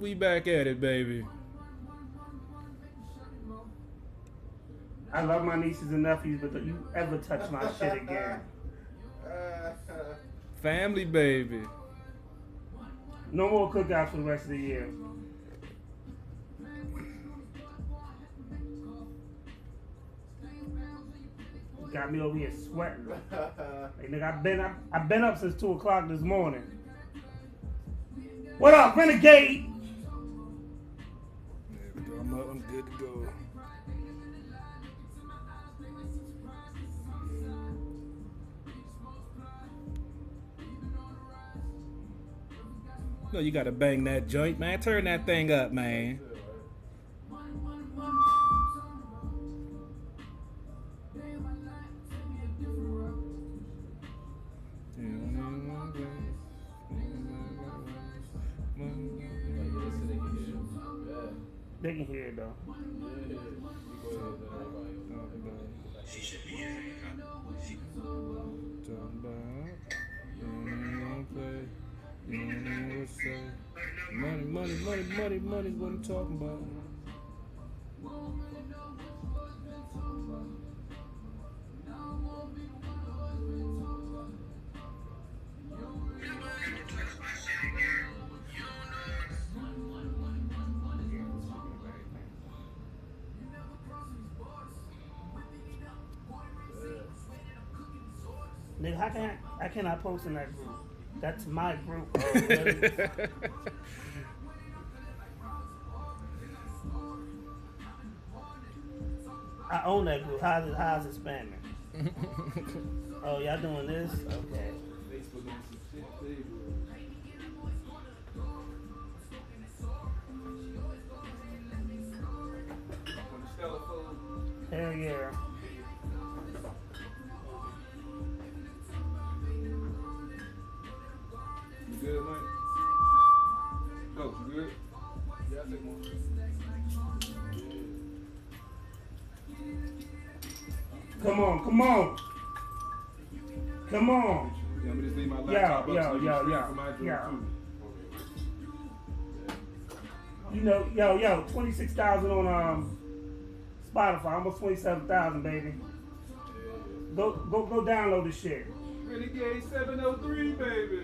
We back at it, baby. I love my nieces and nephews, but don't you ever touch my shit again. Family, baby. No more cookouts for the rest of the year. Got me over here sweating. Hey, nigga, I've been up since 2 o'clock this morning. What up, Renegade? There we go. I'm up. I'm good to go. No, you gotta bang that joint, man. Turn that thing up, man. They can hear it though. Money, what I'm talking about. Nigga, how can I post in that group? That's my group. Oh, really? I own that group. How's it spamming? Oh, y'all doing this? Okay. Hell yeah. You good, Mike? Coach, you good? Yeah, I take one. Come on. Come on. Yeah, I'm gonna just leave my laptop up so you can stream from my joint too. You know, 26,000 on Spotify, almost 27,000, baby. Go download this shit. Renegade 703, baby.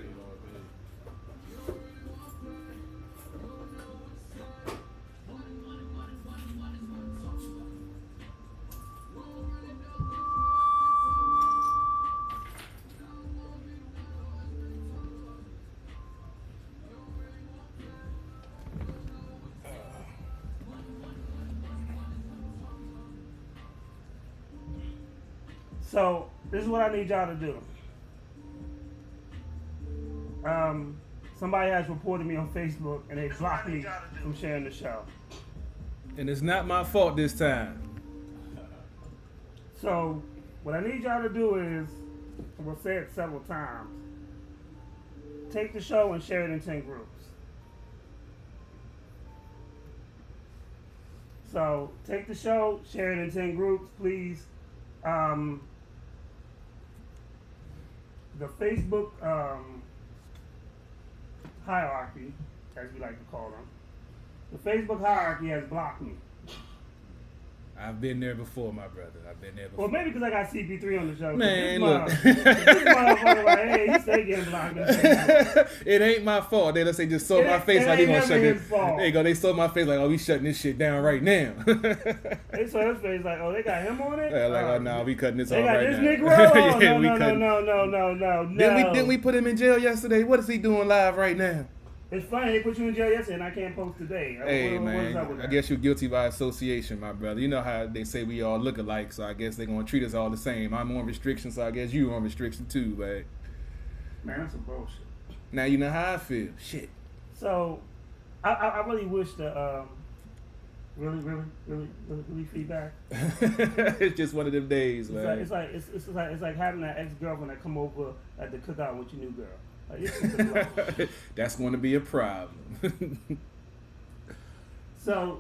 So this is what I need y'all to do. Somebody has reported me on Facebook and they blocked me from sharing the show. And it's not my fault this time. So what I need y'all to do is, and we'll say it several times, take the show and share it in 10 groups. So take the show, share it in 10 groups, please. The Facebook hierarchy, as we like to call them, the Facebook hierarchy has blocked me. I've been there before, my brother. I've been there before. Well, maybe because I got CP3 on the show. Man, look. look. This motherfucker like, hey, he stay getting blocked. It ain't my fault. They let's say just saw my face like they gonna shut it. There you go. They saw my face like, oh, we shutting this shit down right now. They saw his face like, oh, they got him on it. Yeah, like, oh no, we cutting this off got right this now. Negro? Oh, Yeah, no. Didn't we put him in jail yesterday? What is he doing live right now? It's funny, they put you in jail yesterday and I can't post today. Hey, what is up man, with I that? guess you're guilty by association, my brother. You know how they say we all look alike, so I guess they're going to treat us all the same. I'm on restriction, so I guess you on restriction too, but... Man, that's some bullshit. Now you know how I feel. Shit. So, I really wish the, really feedback. It's just one of them days, man. It's like having that ex-girlfriend that come over at the cookout with your new girl. Like, it's just a blow. That's going to be a problem. So,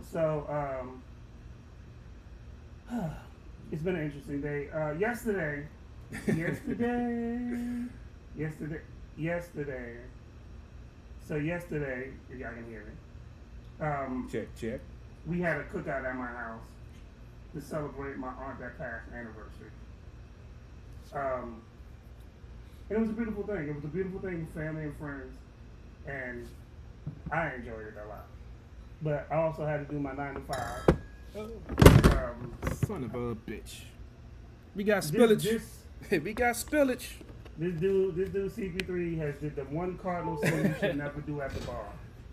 it's been an interesting day. Yesterday. So yesterday, if y'all can hear me, Check. We had a cookout at my house to celebrate my aunt that passed anniversary. And it was a beautiful thing. It was a beautiful thing with family and friends, and I enjoyed it a lot. But I also had to do my 9 to 5. Son of a bitch. We got spillage. We got spillage. This dude CP3 has did the one cardinal sin you should never do at the bar.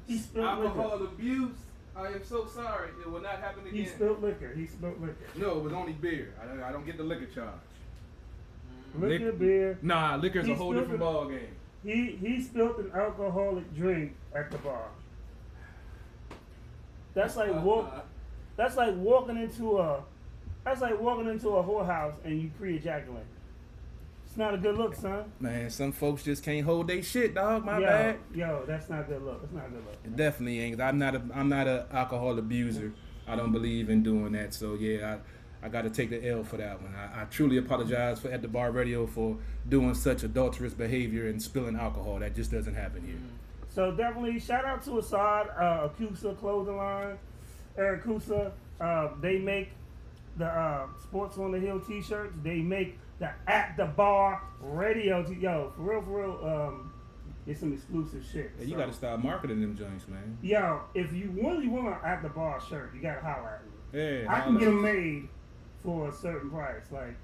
He spilled Alcohol liquor. abuse. I am so sorry. It will not happen again. He spilled liquor. No, it was only beer. I don't get the liquor charge. Liquor, beer. Nah, liquor's He a whole spilled different it. ball game. He spilled an alcoholic drink at the bar. That's like walking into a whorehouse and you pre-ejaculate. It's not a good look, son. Man, some folks just can't hold their shit, dog. My Yo, bad. Yo, that's not a good look. It's not a good look. It definitely ain't. I'm not a alcohol abuser. I don't believe in doing that. So yeah, I got to take the L for that one. I truly apologize at the Bar Radio for doing such adulterous behavior and spilling alcohol. That just doesn't happen here. So definitely shout out to Assad, Akusa clothing line, Eric Kusa. They make the Sports on the Hill t-shirts. They make the At the Bar Radio yo, for real, it's some exclusive shit. Yeah, you got to start marketing them joints, man. Yo, if you really want an At the Bar shirt, you gotta holler at me. Yeah, I can get them made for a certain price. Like,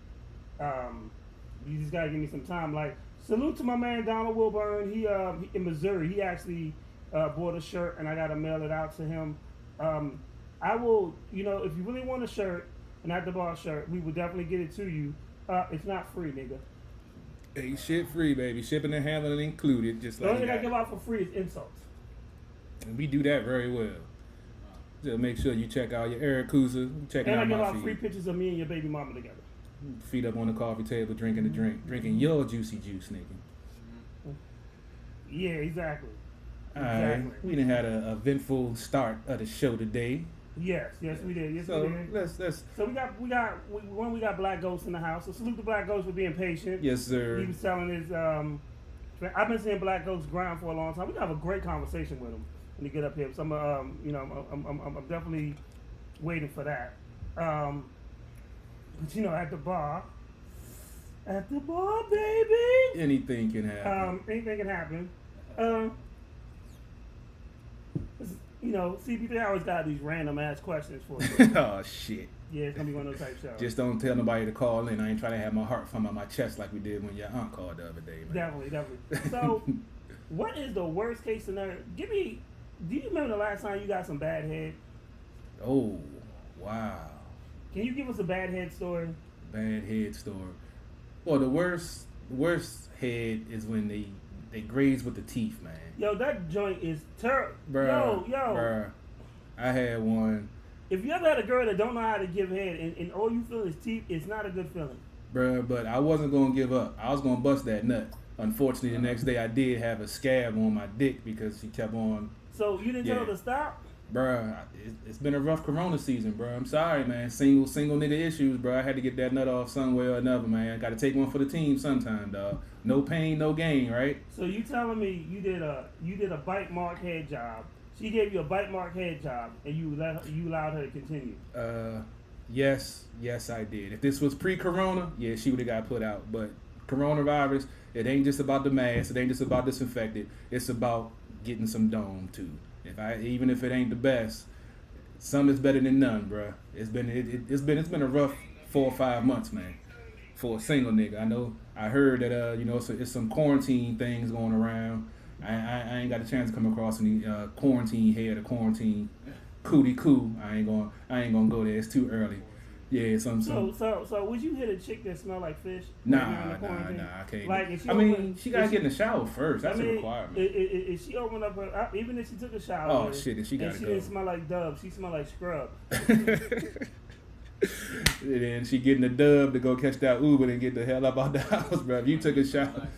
you just gotta give me some time. Like, salute to my man Donald Wilburn. He in Missouri. He actually bought a shirt, and I gotta mail it out to him. I will, if you really want a shirt, an At the Bar shirt, we will definitely get it to you. It's not free, nigga. Hey, shit free, baby. Shipping and handling included. Just The like only thing I that. give out for free is insults. And we do that very well. Just make sure you check out your Eric Kusa. Check And I out give my out free feed. pictures of me and your baby mama together. Feet up on the coffee table, drinking the drink, drinking your juicy juice, nigga. Yeah, exactly. All right, Exactly. we done had a eventful start of the show today. Yes, we did. Yes, So we did. let's So we got Black Ghost in the house. So salute to Black Ghost for being patient. yes, sir. He was telling his I've been seeing Black Ghost grind for a long time. We have a great conversation with him when he get up here. So I'm definitely waiting for that. But at the bar, baby. Anything can happen. Anything can happen. CP3 always got these random ass questions for you. Oh shit! Yeah, it's gonna be one of those type shows. Just don't tell nobody to call in. I ain't trying to have my heart from out my chest like we did when your aunt called the other day, man. Definitely. So, what is the worst case scenario? Do you remember the last time you got some bad head? Oh, wow. Can you give us a bad head story? Bad head story. Well, the worst head is when they graze with the teeth, man. Yo, that joint is terrible. Bruh, Yo. bruh. I had one. If you ever had a girl that don't know how to give head and all you feel is teeth, it's not a good feeling. Bruh, but I wasn't going to give up. I was going to bust that nut. Unfortunately, the next day I did have a scab on my dick because she kept on. So you didn't tell her Yeah. to stop? Bruh, it's been a rough Corona season, bruh. I'm sorry, man. Single nigga issues, bruh. I had to get that nut off some way or another, man. Got to take one for the team sometime, dog. No pain, no gain, right? So you telling me you did a bite mark head job? She gave you a bite mark head job, and you allowed her to continue. Yes, I did. If this was pre-corona, yeah, she would have got put out. But coronavirus, it ain't just about the mask. It ain't just about disinfected. It's about getting some dome too. Even if it ain't the best, some is better than none, bruh. It's been a rough 4 or 5 months, man, for a single nigga. I know. I heard that it's some quarantine things going around. I ain't got a chance to come across any quarantine head or quarantine cootie coo. I ain't gonna go there. It's too early. Yeah, some. So would you hit a chick that smell like fish? Nah, quarantine? I can't. Like, if she I mean, open- she gotta if get in the shower first. That's a requirement. If she opened up her, even if she took a shower, Oh, shit, then she and gotta she go. didn't smell like Dove, she smelled like scrub. And then she getting the dub to go catch that Uber and get the hell up out the house, bro. If you took a shower,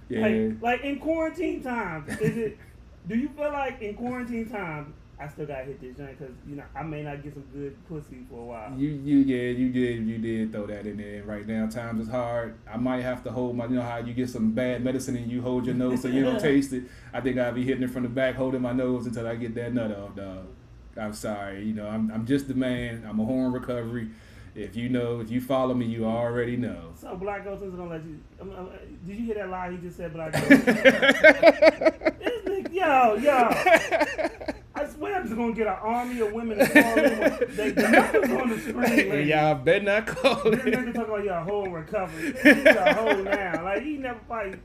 yeah. Like in quarantine time, do you feel like in quarantine time, I still gotta hit this joint because I may not get some good pussy for a while. You did throw that in there. And right now, times is hard. I might have to hold my, how you get some bad medicine and you hold your nose so you don't taste it. I think I'll be hitting it from the back, holding my nose until I get that nut off, dog. I'm sorry. You know, I'm just the man. I'm a whore in recovery. If you follow me, you already know. So Black Ghost is gonna let you. Did you hear that lie he just said? Black Ghost. This nigga, yo. I swear I'm just gonna get an army of women to call in. The numbers on the screen. Like, Y'all better not call this it. nigga talking about your whole recovery. He's a hoe now. Like he never fight.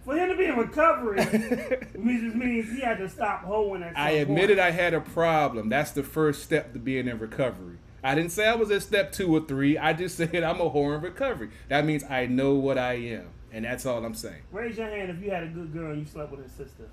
For him to be in recovery, just means he had to stop hoeing at some I point. admitted I had a problem. That's the first step to being in recovery. I didn't say I was at step 2 or 3. I just said I'm a whore in recovery. That means I know what I am, and that's all I'm saying. Raise your hand if you had a good girl and you slept with her sister.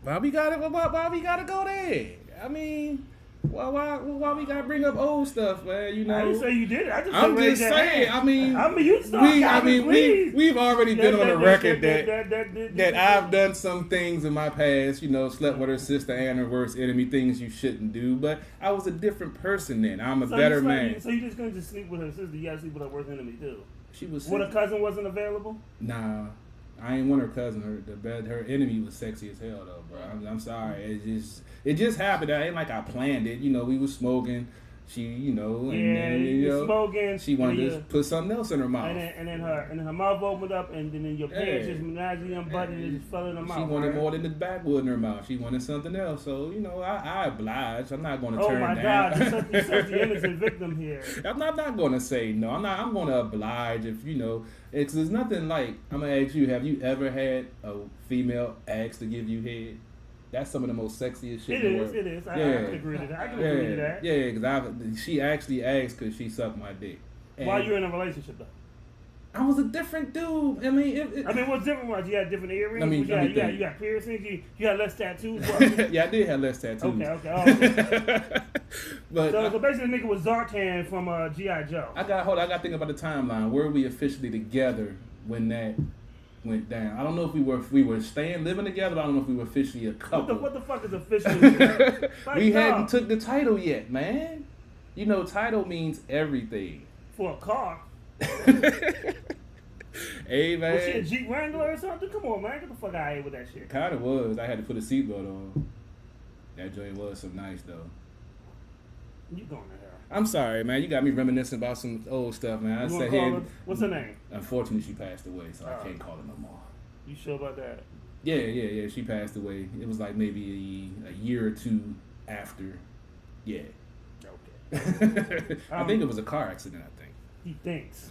Why we gotta go there? I mean, why we gotta bring up old stuff, man? You know, I didn't say you did it. I just I'm said raise just your saying. hand. You start We've already been on the record that that I've done some things in my past. You know, slept with her sister and her worst enemy, things you shouldn't do. But I was a different person then. I'm a better man. So you just couldn't just sleep with her sister. You gotta sleep with her worst enemy too. She was. When her cousin wasn't available. Nah, I ain't want her cousin. Her enemy was sexy as hell though, bro. I'm sorry. It just happened. It ain't like I planned it. You know, we was smoking. She, you know, and then, you know, smoking. she wanted to put something else in her mouth. And then her mouth opened up, and then your pants just magically unbuttoned and just fell in her mouth. She wanted more than the backwood in her mouth. She wanted something else. So, you know, I obliged. I'm not going to turn down. Oh, my God. You set the innocent victim here. I'm not going to say no. I'm going to oblige if, you know, because there's nothing like, I'm going to ask you, have you ever had a female ask to give you head? That's some of the most sexiest shit in the world. It is. I can agree to that. I can agree to that. Yeah, because she actually asked because she sucked my dick. And while you're in a relationship, though? I was a different dude. I mean, what's different was you had different earrings? You got piercings? You had less tattoos? Yeah, I did have less tattoos. Okay. But so basically the nigga was Zartan from G.I. Joe. I got to think about the timeline. Were we officially together when that went down? I don't know if we were living together, but I don't know if we were officially a couple. What the fuck is officially? We hadn't took the title yet, man. You know, title means everything. For a car. Hey, man. Was she a Jeep Wrangler or something? Come on, man. Get the fuck out of here with that shit. Kind of was. I had to put a seatbelt on. That joint was so nice, though. You going to hell. I'm sorry, man. You got me reminiscing about some old stuff, man. What's her name? Unfortunately, she passed away, so I can't call her no more. You sure about that? Yeah. She passed away. It was like maybe a year or two after. Yeah. Okay. I think it was a car accident, I think. He thinks.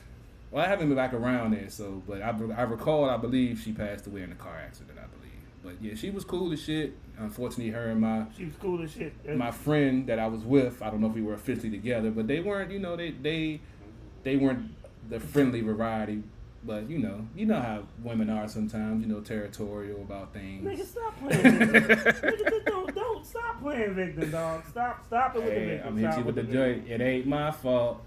Well, I haven't been back around there, but I recall, I believe she passed away in a car accident, I believe. But yeah, she was cool as shit. Unfortunately, her and she was cool as shit. My friend that I was with, I don't know if we were officially together, but they weren't, you know, they weren't the friendly variety. But you know how women are sometimes, you know, territorial about things. Nigga, stop playing victim. Nigga, don't stop playing victim, dog. Stop it with the victim. I'm hit you with the joint. It ain't my fault.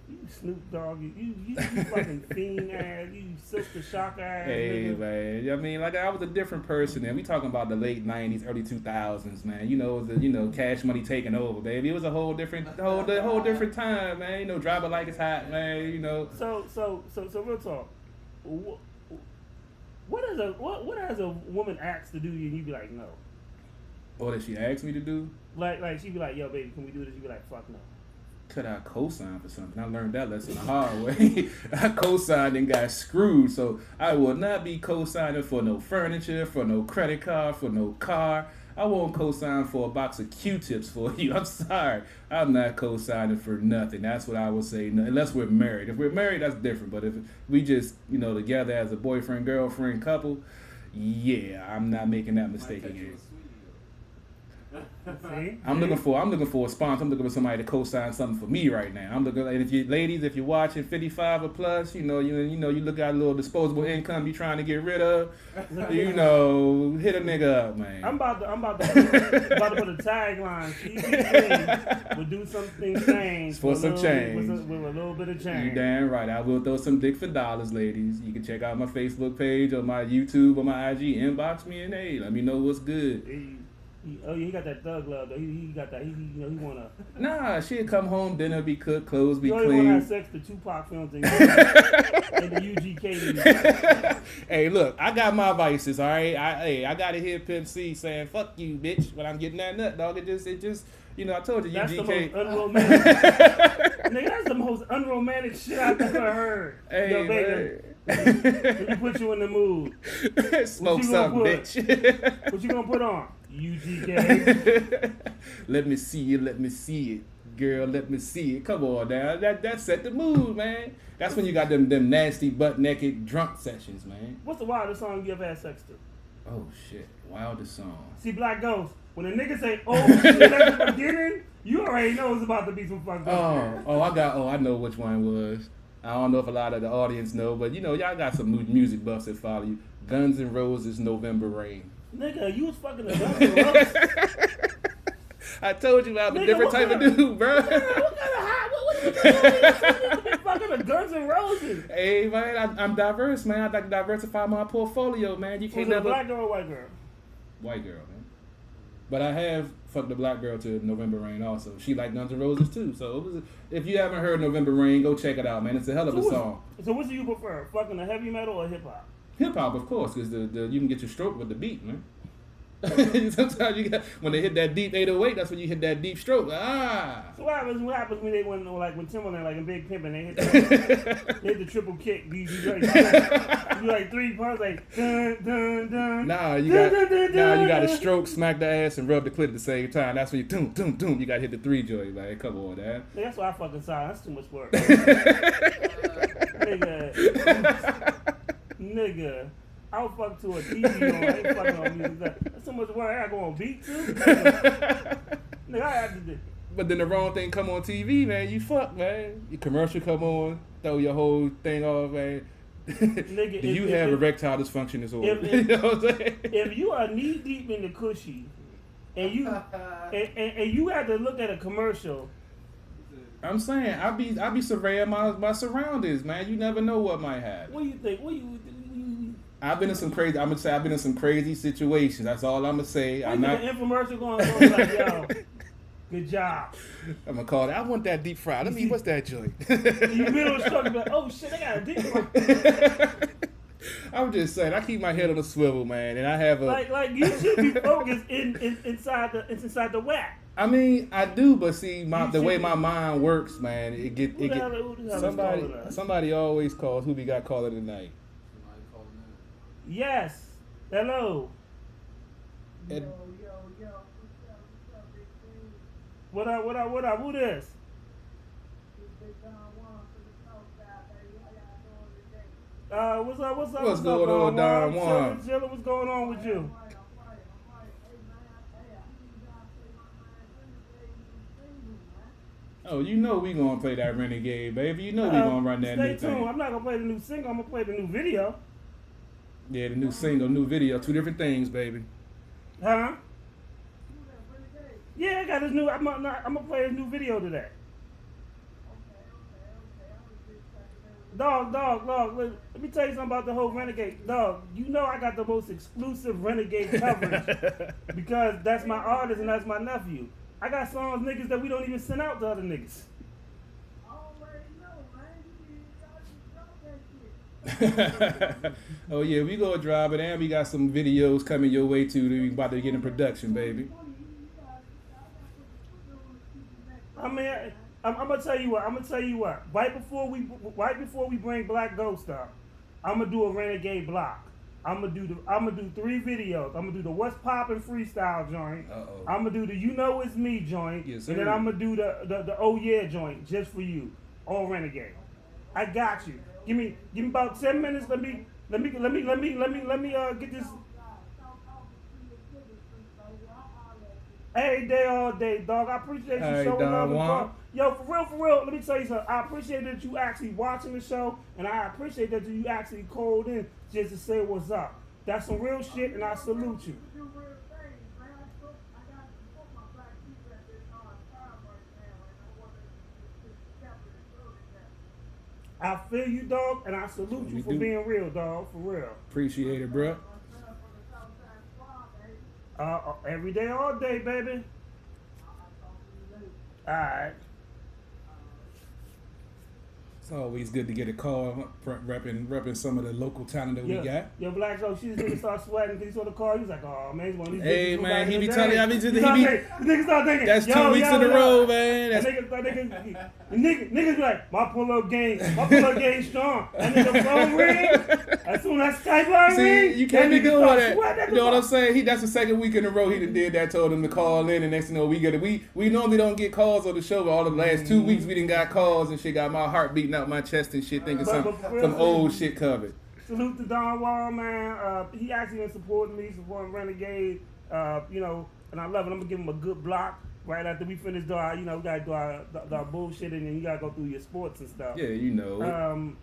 You Snoop Dogg, you fucking fiend ass, you Silk the Shock ass. Hey, nigga. man. I mean, like I was a different person, and we talking about the late '90s, early 2000s, man. You know, Cash Money taking over, baby. It was a whole different time, man. You know, Drive It Like It's Hot, man. You know. So real talk. What has a woman asked to do you and you be like no? What did she ask me to do? Like she be like, yo, baby, can we do this? You be like, fuck no. Could I co-sign for something? I learned that lesson the hard way. I co-signed and got screwed, so I will not be co-signing for no furniture, for no credit card, for no car. I won't co-sign for a box of Q-tips for you. I'm sorry. I'm not co-signing for nothing. That's what I would say, unless we're married. If we're married, that's different. But if we just, together as a boyfriend, girlfriend couple, yeah, I'm not making that mistake again. See? I'm looking for a sponsor. I'm looking for somebody to co-sign something for me right now. I'm looking, and if you're watching 55 or plus, you look at a little disposable income you're trying to get rid of, hit a nigga up, man. I'm about to put a tagline. CBC will do something change for some change with a little bit of change. You damn right. I will throw some dick for dollars, ladies. You can check out my Facebook page or my YouTube or my IG. Inbox me and hey, let me know what's good. He got that thug love though. He got that. He wanna. Nah, she'd come home, dinner be cooked, clothes be You only wanna have clean. sex to Tupac films and the UGK music. Hey, look, I got my vices, all right. I gotta hear Pimp C saying "fuck you, bitch" when I'm getting that nut, dog. It just, I told you, That's the most UGK. unromantic. Nigga, that's the most unromantic shit I've ever heard. Hey, Yo, baby, man. let me put you in the mood. Smoke you some, gonna put? bitch. What you gonna put on? UGK. Let me see it, girl. Let me see it. Come on, now. That set the mood, man. That's when you got them nasty butt naked drunk sessions, man. What's the wildest song you ever had sex to? Oh shit, wildest song. See, Black Ghost, when a nigga say, oh shit, at the beginning, you already know it's about to be some fucked up. I know which one it was. I don't know if a lot of the audience know, but y'all got some music buffs that follow you. Guns N' Roses, November Rain. Nigga, you was fucking the Guns N' Roses. I told you I'm a Nigga, different type of dude, bro. What kind of hot? What you be fucking the Guns N' Roses? Hey man, I'm diverse, man. I like to diversify my portfolio, man. You Was can't it a never black girl or white girl? white girl, man. But I have fucked a black girl to November Rain also. She liked Guns N' Roses too. So it was, if you haven't heard November Rain, go check it out, man. It's a hell of a song. So what do you prefer, fucking the heavy metal or hip hop? Hip hop, of course, because you can get your stroke with the beat, man. Sometimes you got, when they hit that deep 808, that's when you hit that deep stroke. Ah. So what happens when they went like when Timberland like in Big Pimpin' they hit they hit the triple kick, you like 3 punches like dun dun dun. Nah, you got to stroke, smack the ass, and rub the clit at the same time. That's when you doom doom doom. You got to hit the 3 joint, like come on, man. That's why I fucking saw. That's too much work. Nigga, I would fuck to a TV on. I ain't fucking on music. That's so much work. I gotta go on beat too. Nigga, I have to do. But then the wrong thing come on TV, man. You fuck, man. Your commercial come on, throw your whole thing off, man. Nigga, Do you have erectile dysfunction disorder? if- You know what I'm saying? If you are knee deep in the cushy, and you and you have to look at a commercial. I'm saying I be surveying my surroundings, man. You never know what might happen. What do you think? What you I've been in some crazy. I'm gonna say I've been in some crazy situations. That's all I'm gonna say. I'm not. an infomercial going on like, yo, good job. I'm gonna call it. I want that deep fried. Let me. What's that joint? You middle struggle, like, oh shit, they got a deep one. I'm just saying. I keep my head on a swivel, man, and I have a. Like you should be focused inside the whack. I mean, I do, but see, the should way be. my mind works, man, it get Who the hell is calling us? somebody always calls. Who we got calling tonight? Somebody calling in. Yes. Hello. Ed- What up? Who this? What's up? What's going on, Don Juan? Chillin', what's going on with you? Oh, you know we gonna play that Renegade, baby. You know we gonna run that Stay new tuned. thing. I'm not gonna play the new single. I'm gonna play the new video. Yeah, the new single, new video, 2 different things, baby. Huh? Yeah, I got this new. I'm gonna play his new video today. Dog. Let me tell you something about the whole Renegade. Dog, you know I got the most exclusive Renegade coverage because that's my artist and that's my nephew. I got songs, niggas, that we don't even send out to other niggas. Oh yeah, we gonna drive it, and we got some videos coming your way too. That we about to get in production, baby. I mean, I'm gonna tell you what. Right before we bring Black Ghost up, I'm gonna do a Renegade block. I'm gonna do 3 videos. I'm gonna do the What's Poppin' freestyle joint. Uh-oh. I'm gonna do the You Know It's Me joint. Yes, and then sir. I'm gonna do the Oh Yeah joint just for you. All Renegade. I got you. Give me about 10 minutes. Let me get this. Every day, all day, dog. I appreciate you Hey, showing Don love and Juan. love. Yo, for real, let me tell you something. I appreciate that you actually watching the show, and I appreciate that you actually called in just to say what's up. That's some real shit, and I salute you. I feel you, dog, and I salute you We for do. being real, dog. For real. Appreciate it, bro. Every day, all day, baby. All right. It's always good to get a call, repping some of the local talent that we got. Yo, Black Joe, she just nigga start sweating because he saw the call. He was like, oh, man, he's one of these Hey, bitches go man, back he in be the telling day. you, The nigga start thinking, that's yo, 2 weeks in a row, man. That That's, niggas be like, my pull-up game strong. That nigga phone ring. As soon as Skype line ring, see, you can't be nigga doing start that. sweating. You know what I'm saying? That's the second week in a row he done did that. Told him to call in, and next thing you know, we get it. We normally don't get calls on the show, but all the last 2 weeks we didn't got calls and shit. Got my heart beating out my chest and shit, thinking some old shit covered. Salute to Don Wall, man. He actually been supporting me, supporting Renegade. You know, and I love it. I'm gonna give him a good block right after we finish. We gotta do our bullshit, and then you gotta go through your sports and stuff. Yeah, you know.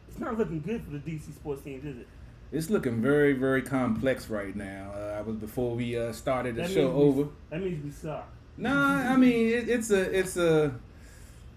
It's not looking good for the DC sports teams, is it? It's looking very, very complex right now. I was before we started the show over. That means we suck. Nah, I mean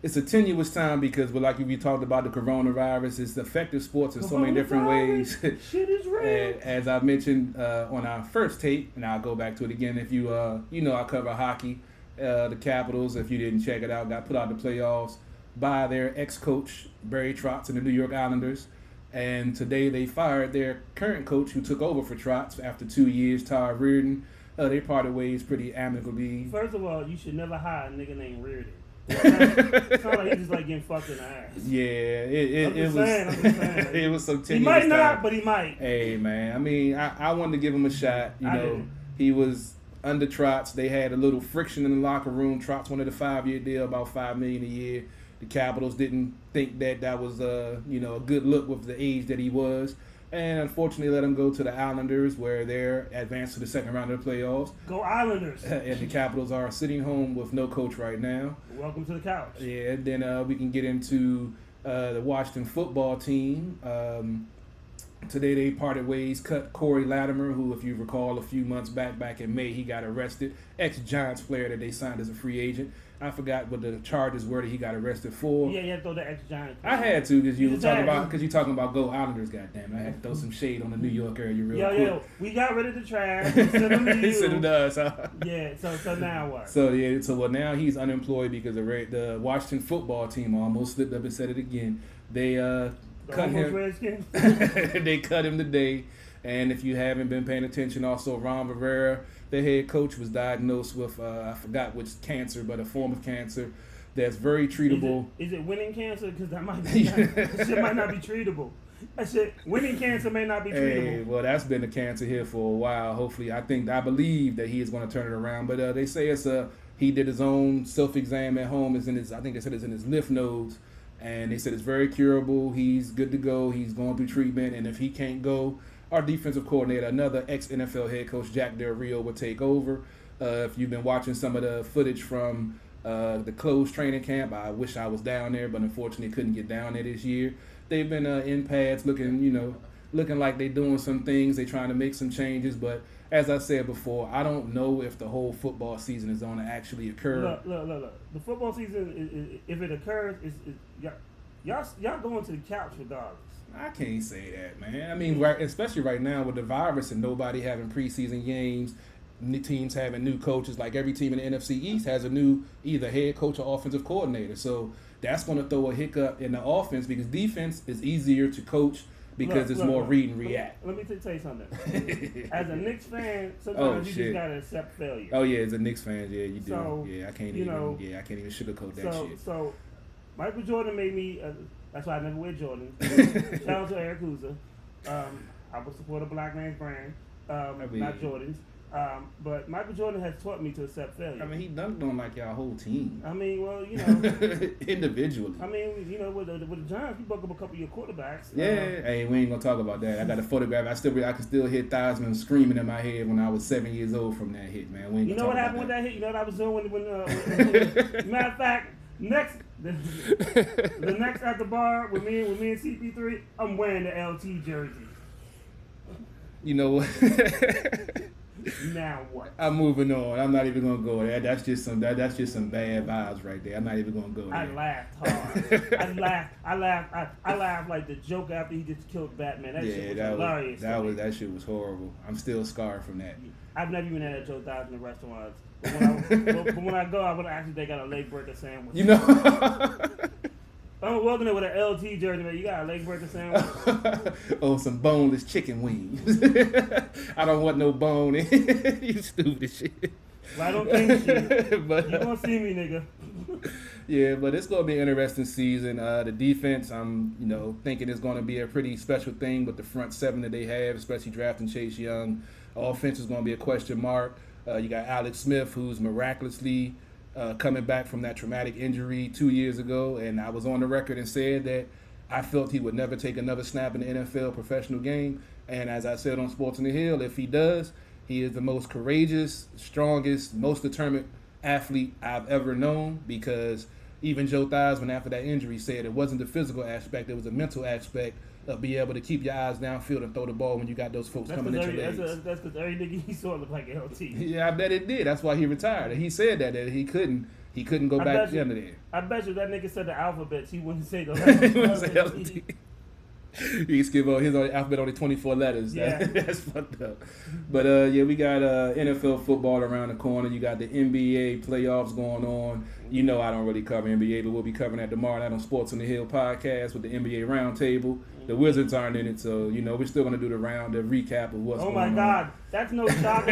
it's a tenuous time because, like we talked about the coronavirus, it's affected sports in so many different ways. Shit is real. And as I mentioned on our first tape, and I'll go back to it again. If you I cover hockey. The Capitals, if you didn't check it out, got put out the playoffs by their ex-coach Barry Trotz and the New York Islanders. And today they fired their current coach who took over for Trotz after 2 years, Todd Reardon. They parted ways pretty amicably. First of all, you should never hire a nigga named Reardon. It's not like he just like getting fucked in the ass. Yeah, it was. I'm just saying. It was some tenuous. He might not, time. but he might. Hey man, I mean, I wanted to give him a shot. He was under Trotz. They had a little friction in the locker room. Trotz wanted a 5-year deal, about $5 million a year. The Capitals didn't think that was a good look with the age that he was, and unfortunately let him go to the Islanders, where they're advanced to the second round of the playoffs. Go Islanders! And the Capitals are sitting home with no coach right now. Welcome to the couch. Yeah, and then we can get into the Washington football team. Today they parted ways, cut Corey Latimer, who, if you recall, a few months back in May, he got arrested. Ex-Giants player that they signed as a free agent. I forgot what the charges were that he got arrested for. Yeah, you had to throw the ex-Giant. I had to because you talking about Go Islanders, goddamn. I had to throw some shade on the New York area real quick. Yo, we got rid of the trash. Send them to you. Send them to us. Yeah. So now what? So now he's unemployed because the Washington football team almost slipped up and said it again. They cut him. They cut him today. And if you haven't been paying attention, also Ron Rivera, the head coach, was diagnosed with I forgot which cancer, but a form of cancer that's very treatable. Is it winning cancer? Because that might be that shit might not be treatable. That shit, winning cancer may not be treatable. Hey, well, that's been a cancer here for a while. Hopefully, I believe that he is going to turn it around. But they say he did his own self-exam at home. I think they said it's in his lymph nodes. And they said it's very curable. He's good to go. He's going through treatment. And if he can't go, our defensive coordinator, another ex-NFL head coach, Jack Del Rio, will take over. If you've been watching some of the footage from the closed training camp, I wish I was down there, but unfortunately couldn't get down there this year. They've been in pads looking like they're doing some things. They're trying to make some changes. But as I said before, I don't know if the whole football season is going to actually occur. Look. The football season, if it occurs, y'all going to the couch regardless. I can't say that, man. I mean, especially right now with the virus and nobody having preseason games, teams having new coaches. Like every team in the NFC East has a new either head coach or offensive coordinator. So that's going to throw a hiccup in the offense because defense is easier to coach because it's more read and react. Let me tell you something. As a Knicks fan, sometimes you just got to accept failure. Oh, yeah, as a Knicks fan, yeah, you do. So, I can't even sugarcoat that shit. So Michael Jordan made me... that's why I never wear Jordan. Shout out to Eric Uza. I would support a black man's brand, not Jordan's. But Michael Jordan has taught me to accept failure. I mean, he dunked on like y'all whole team. I mean, well, individually. I mean, with the Giants, he broke up a couple of your quarterbacks. Yeah, hey, we ain't gonna talk about that. I got a photograph. I can still hear Theismann screaming in my head when I was 7 years old from that hit, man. We ain't you gonna know what talk happened about with that hit? You know what I was doing when matter of fact, the next at the bar with me and CP3, I'm wearing the LT jersey. You know what? now what? I'm moving on. I'm not even gonna go there. That's just some bad vibes right there. I'm not even gonna go there. I laughed hard. I laughed like the joke after he just killed Batman. That shit was hilarious. That shit was horrible. I'm still scarred from that. I've never even had a Joe Dodge in the restaurants. But when I go, I would actually they got a leg breaker sandwich. You know. I'm walking there with an LT jersey, man. You got a leg breaker sandwich? Oh, some boneless chicken wings. I don't want no bone in. You stupid shit. Right on King shit. But, you gonna see me, nigga. Yeah, but it's gonna be an interesting season. The defense, I'm thinking it's gonna be a pretty special thing with the front seven that they have, especially drafting Chase Young. Offense is gonna be a question mark. You got Alex Smith, who's miraculously coming back from that traumatic injury 2 years ago, and I was on the record and said that I felt he would never take another snap in the NFL professional game. And as I said on Sports on the Hill, if he does, he is the most courageous, strongest, most determined athlete I've ever known, because even Joe Theismann, after that injury, said it wasn't the physical aspect, it was a mental aspect of being able to keep your eyes downfield and throw the ball when you got those folks coming at your legs. That's because every nigga he saw looked like LT. Yeah, I bet it did. That's why he retired. And he said that he couldn't go back to the end of there. I bet you that nigga said the alphabets, he wouldn't say the letters. He skip his alphabet only 24 letters. Yeah. That's fucked up. But we got NFL football around the corner. You got the NBA playoffs going on. I don't really cover NBA, but we'll be covering that tomorrow night on Sports on the Hill podcast with the NBA Roundtable. The Wizards aren't in it, so we're still gonna do the recap of what's going on. Oh my God, that's no shock.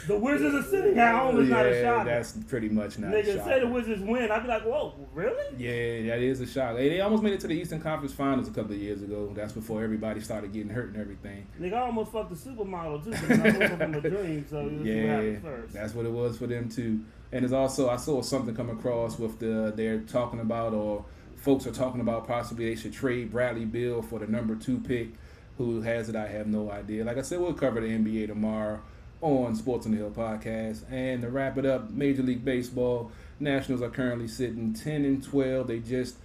The Wizards are sitting at home. It's not a shock. That's pretty much not a shock. Nigga, say the Wizards win, I'd be like, whoa, really? Yeah, that is a shock. They almost made it to the Eastern Conference Finals a couple of years ago. That's before everybody started getting hurt and everything. Nigga, I almost fucked the supermodel too, because I woke up in my dream, so let's see what happens first. That's what it was for them too. And it's also, I saw something come across with they're talking about, or folks are talking about possibly they should trade Bradley Beal for the number 2 pick. Who has it? I have no idea. Like I said, we'll cover the NBA tomorrow on Sports on the Hill podcast. And to wrap it up, Major League Baseball, Nationals are currently sitting 10-12. They just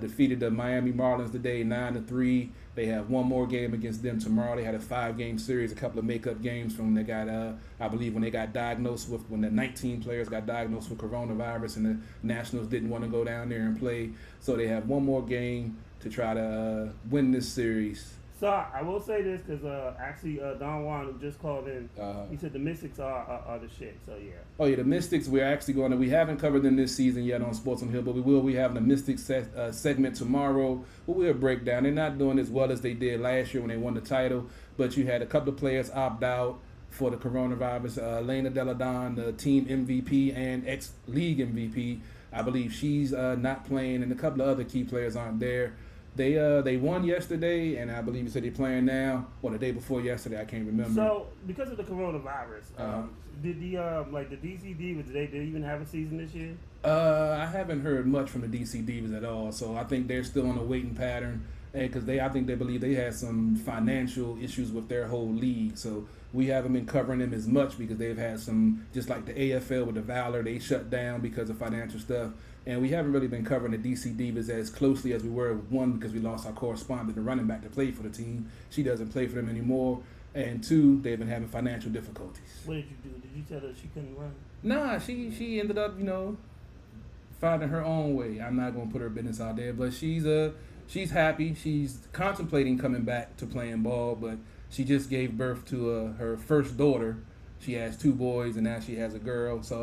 defeated the Miami Marlins today, 9-3. They have one more game against them tomorrow. They had a 5-game series, a couple of makeup games from when they got, I believe, when the 19 players got diagnosed with coronavirus, and the Nationals didn't want to go down there and play. So they have one more game to try to win this series. So I will say this because actually Don Juan, who just called in, he said the Mystics are the shit. So yeah. Oh yeah, the Mystics. We're actually going to. We haven't covered them this season yet on Sports on the Hill, but we will. We have the Mystics segment tomorrow. But we'll break down. They're not doing as well as they did last year when they won the title. But you had a couple of players opt out for the coronavirus. Lena Delle Donne, the team MVP and ex-league MVP, I believe she's not playing, and a couple of other key players aren't there. They won yesterday, and I believe you said they're playing now, or the day before yesterday. I can't remember. So, because of the coronavirus, did the DC Divas, did they even have a season this year? I haven't heard much from the DC Divas at all, so I think they're still on a waiting pattern, and because I think they believe they had some financial issues with their whole league, so we haven't been covering them as much because they've had some, just like the AFL with the Valor, they shut down because of financial stuff. And we haven't really been covering the DC Divas as closely as we were, one, because we lost our correspondent, the running back, to play for the team. She doesn't play for them anymore. And two, they've been having financial difficulties. What did you do? Did you tell her she couldn't run? Nah, she ended up, finding her own way. I'm not going to put her business out there, but she's happy. She's contemplating coming back to playing ball, but she just gave birth to her first daughter. She has 2 boys, and now she has a girl. So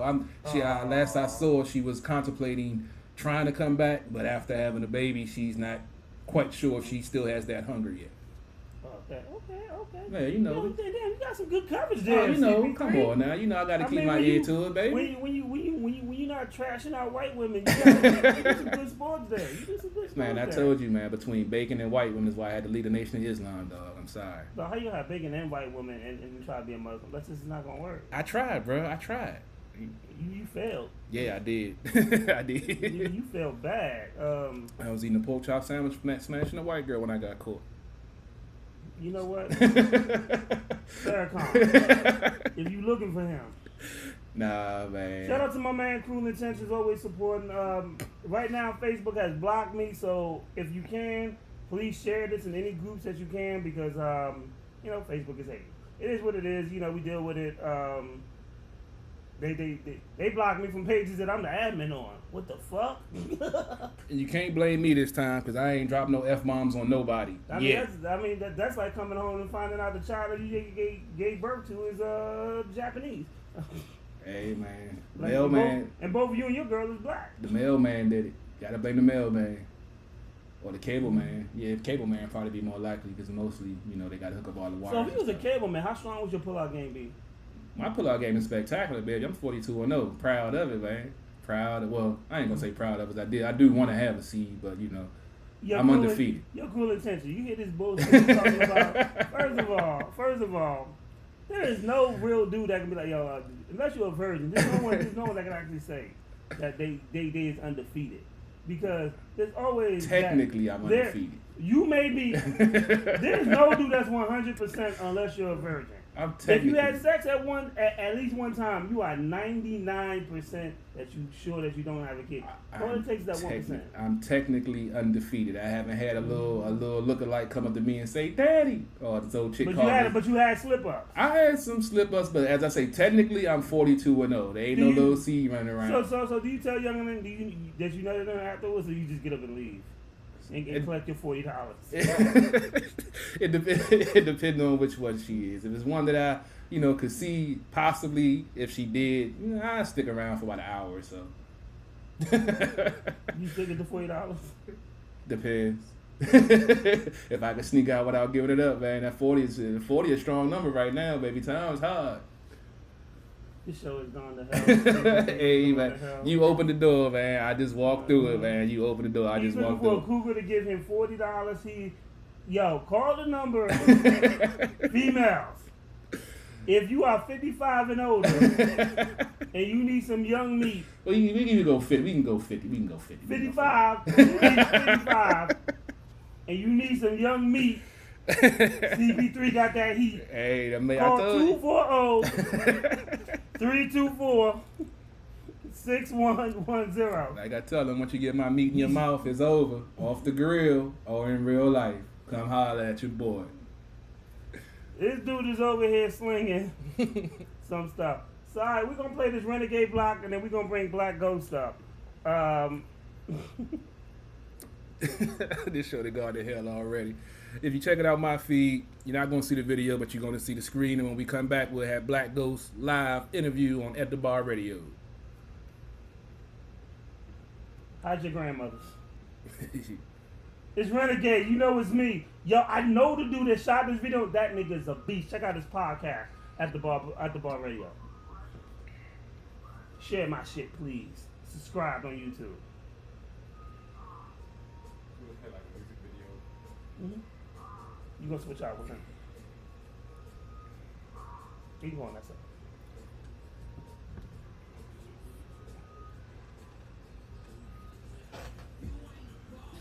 last I saw, she was contemplating trying to come back, but after having a baby, she's not quite sure if she still has that hunger yet. Okay. Yeah, Damn, you got some good coverage there. Come on now. I got to keep my ear to it, baby. When you're not trashing out white women, you do some good sports there. Man, I told you, man, between bacon and white women is why I had to lead the Nation of Islam, dog. I'm sorry. So how you have bacon and white women and try to be a Muslim? That's just not going to work. I tried, bro. I tried. You failed. Yeah, I did. I did. You failed bad. I was eating a pork chop sandwich from smashing a white girl when I got caught. You know what? Farrakhan, if you looking for him. Nah, man. Shout out to my man Cruel Intentions, always supporting. Right now, Facebook has blocked me, so if you can, please share this in any groups that you can, because Facebook is hating. it is what it is. You know, we deal with it. They block me from pages that I'm the admin on. What the fuck? And you can't blame me this time because I ain't dropped no F-bombs on nobody. I mean, that's like coming home and finding out the child that you gave birth to is Japanese. Hey, man. Like, Mailman. and both of you and your girl is black. The mailman did it. Gotta blame the mailman. Or the cable man. Yeah, the cable man probably be more likely because mostly, you know, they gotta hook up all the wires. So if you was a cable man, how strong would your pullout game be? My pullout game is spectacular, baby. I'm 42-0. Proud of it, man. Well, I ain't gonna say proud of it. I do want to have a seed, but you know, I'm undefeated. Your cool intention. You hear this bullshit you're talking about? First of all, there is no real dude that can be like, yo, unless you're a virgin, there's no one that can actually say that they is undefeated. Because there's always technically I'm undefeated. You may be. There's no dude that's 100% unless you're a virgin. If you had sex at least one time, you are 99% that you sure that you don't have a kid. All it takes is that 1%. I'm technically undefeated. I haven't had a little lookalike come up to me and say, "Daddy," or this old chick called me. But you had slip ups. I had some slip ups, but as I say, technically I'm 42-0. There ain't no little C running around. So do you tell young men that you know them afterwards, or you just get up and leave? And collect your $40. It depends on which one she is. If it's one that I, you know, could see possibly if she did, you know, I'd stick around for about an hour or so. You stick at the $40? Depends. If I could sneak out without giving it up, man, that 40 is a strong number right now, baby. Time's hard. This show is gone to hell. Hey, man. You open the door, man. I just walk through it, man. You open the door. I just walk through it. He's looking for a cougar to give him $40. Call the number. Females. If you are 55 and older and you need some young meat. Well, we can go 50. We can go 50. 55. 55. And you need some young meat. CP3 got that heat. Hey, call 240-324-6110. Like I tell them, once you get my meat in your mouth, it's over. Off the grill or in real life. Come holler at your boy. This dude is over here slinging some stuff. So, all right, we're going to play this Renegade block, and then we're going to bring Black Ghost up. This show they gone to hell already. If you check it out my feed, you're not going to see the video, but you're going to see the screen. And when we come back, we'll have Black Ghost live interview on At The Bar Radio. How's your grandmother's? It's Renegade. You know it's me. Yo, I know the dude that shot this video. That nigga is a beast. Check out his podcast At The Bar Radio. Share my shit, please. Subscribe on YouTube. Mm-hmm. You gonna switch out with him? He can go on that side.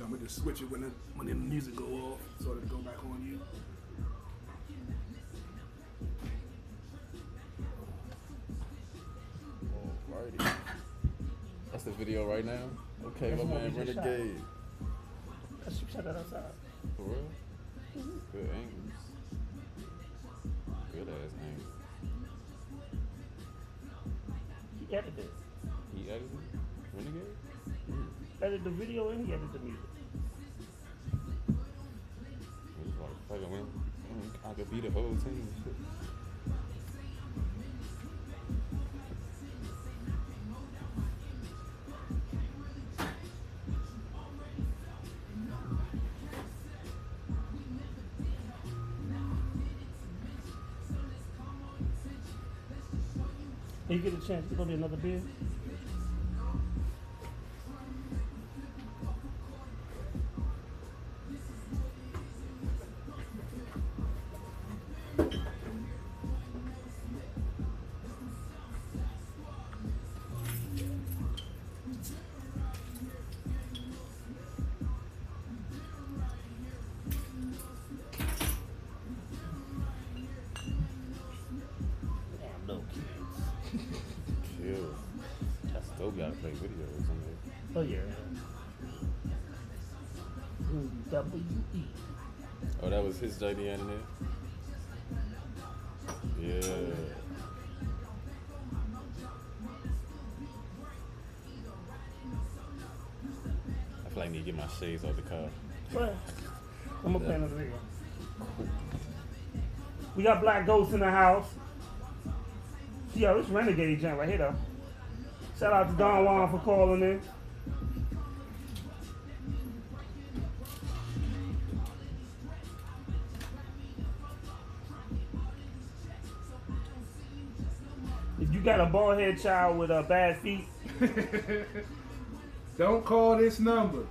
I'm gonna just switch it when the music go off, so it'll go back on you. Alrighty. That's the video right now. Okay, That's my man Renegade. Let's check that outside. For real? Mm-hmm. Good angles. Good ass angles. He edited it. He edited it? Renegade? Edited the video and he edited the music. It's like, fucking, I could be the whole team. You get a chance, there's gonna be another beer. Still gotta play videos on there. Oh yeah. WWE. Oh, that was his JD in there? Yeah. I feel like I need to get my shades out the car. What? I'm gonna play another video. We got Black Ghost in the house. Yo, this Renegade joint right here though. Shout out to Don Juan for calling in. If you got a bald head child with bad feet, Don't call this number.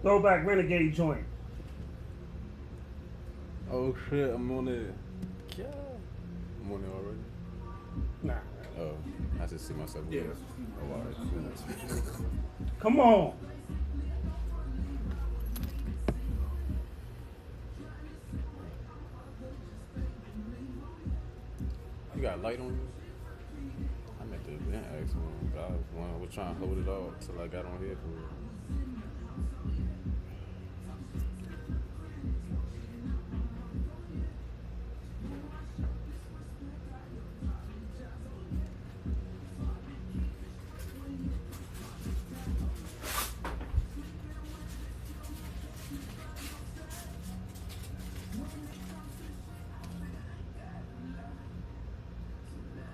throwback Renegade joint. Oh shit, I'm on it. Yeah. I'm on it already. Nah. Oh, I just see myself. Yeah. Oh, all right. Come on. You got light on you? I meant to been asking him. I was trying to hold it off till I got on here for it.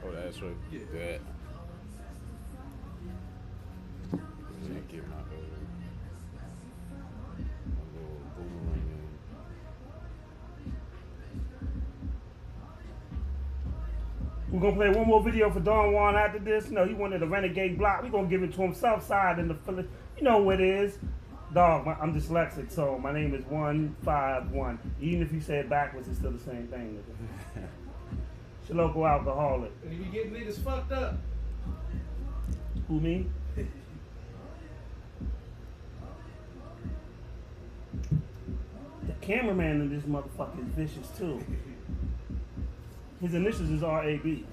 Oh, that's right. Yeah. That. Can't get my little boomerang in. We're gonna play one more video for Don Juan after this. You know, he wanted a Renegade block. We're gonna give it to him Southside in the Philly. You know what it is. Dog, I'm dyslexic, so my name is 151. Even if you say it backwards, it's still the same thing. It's your local alcoholic. And you be getting niggas fucked up. Who, me? The cameraman in this motherfucker is vicious too. His initials is R.A.B.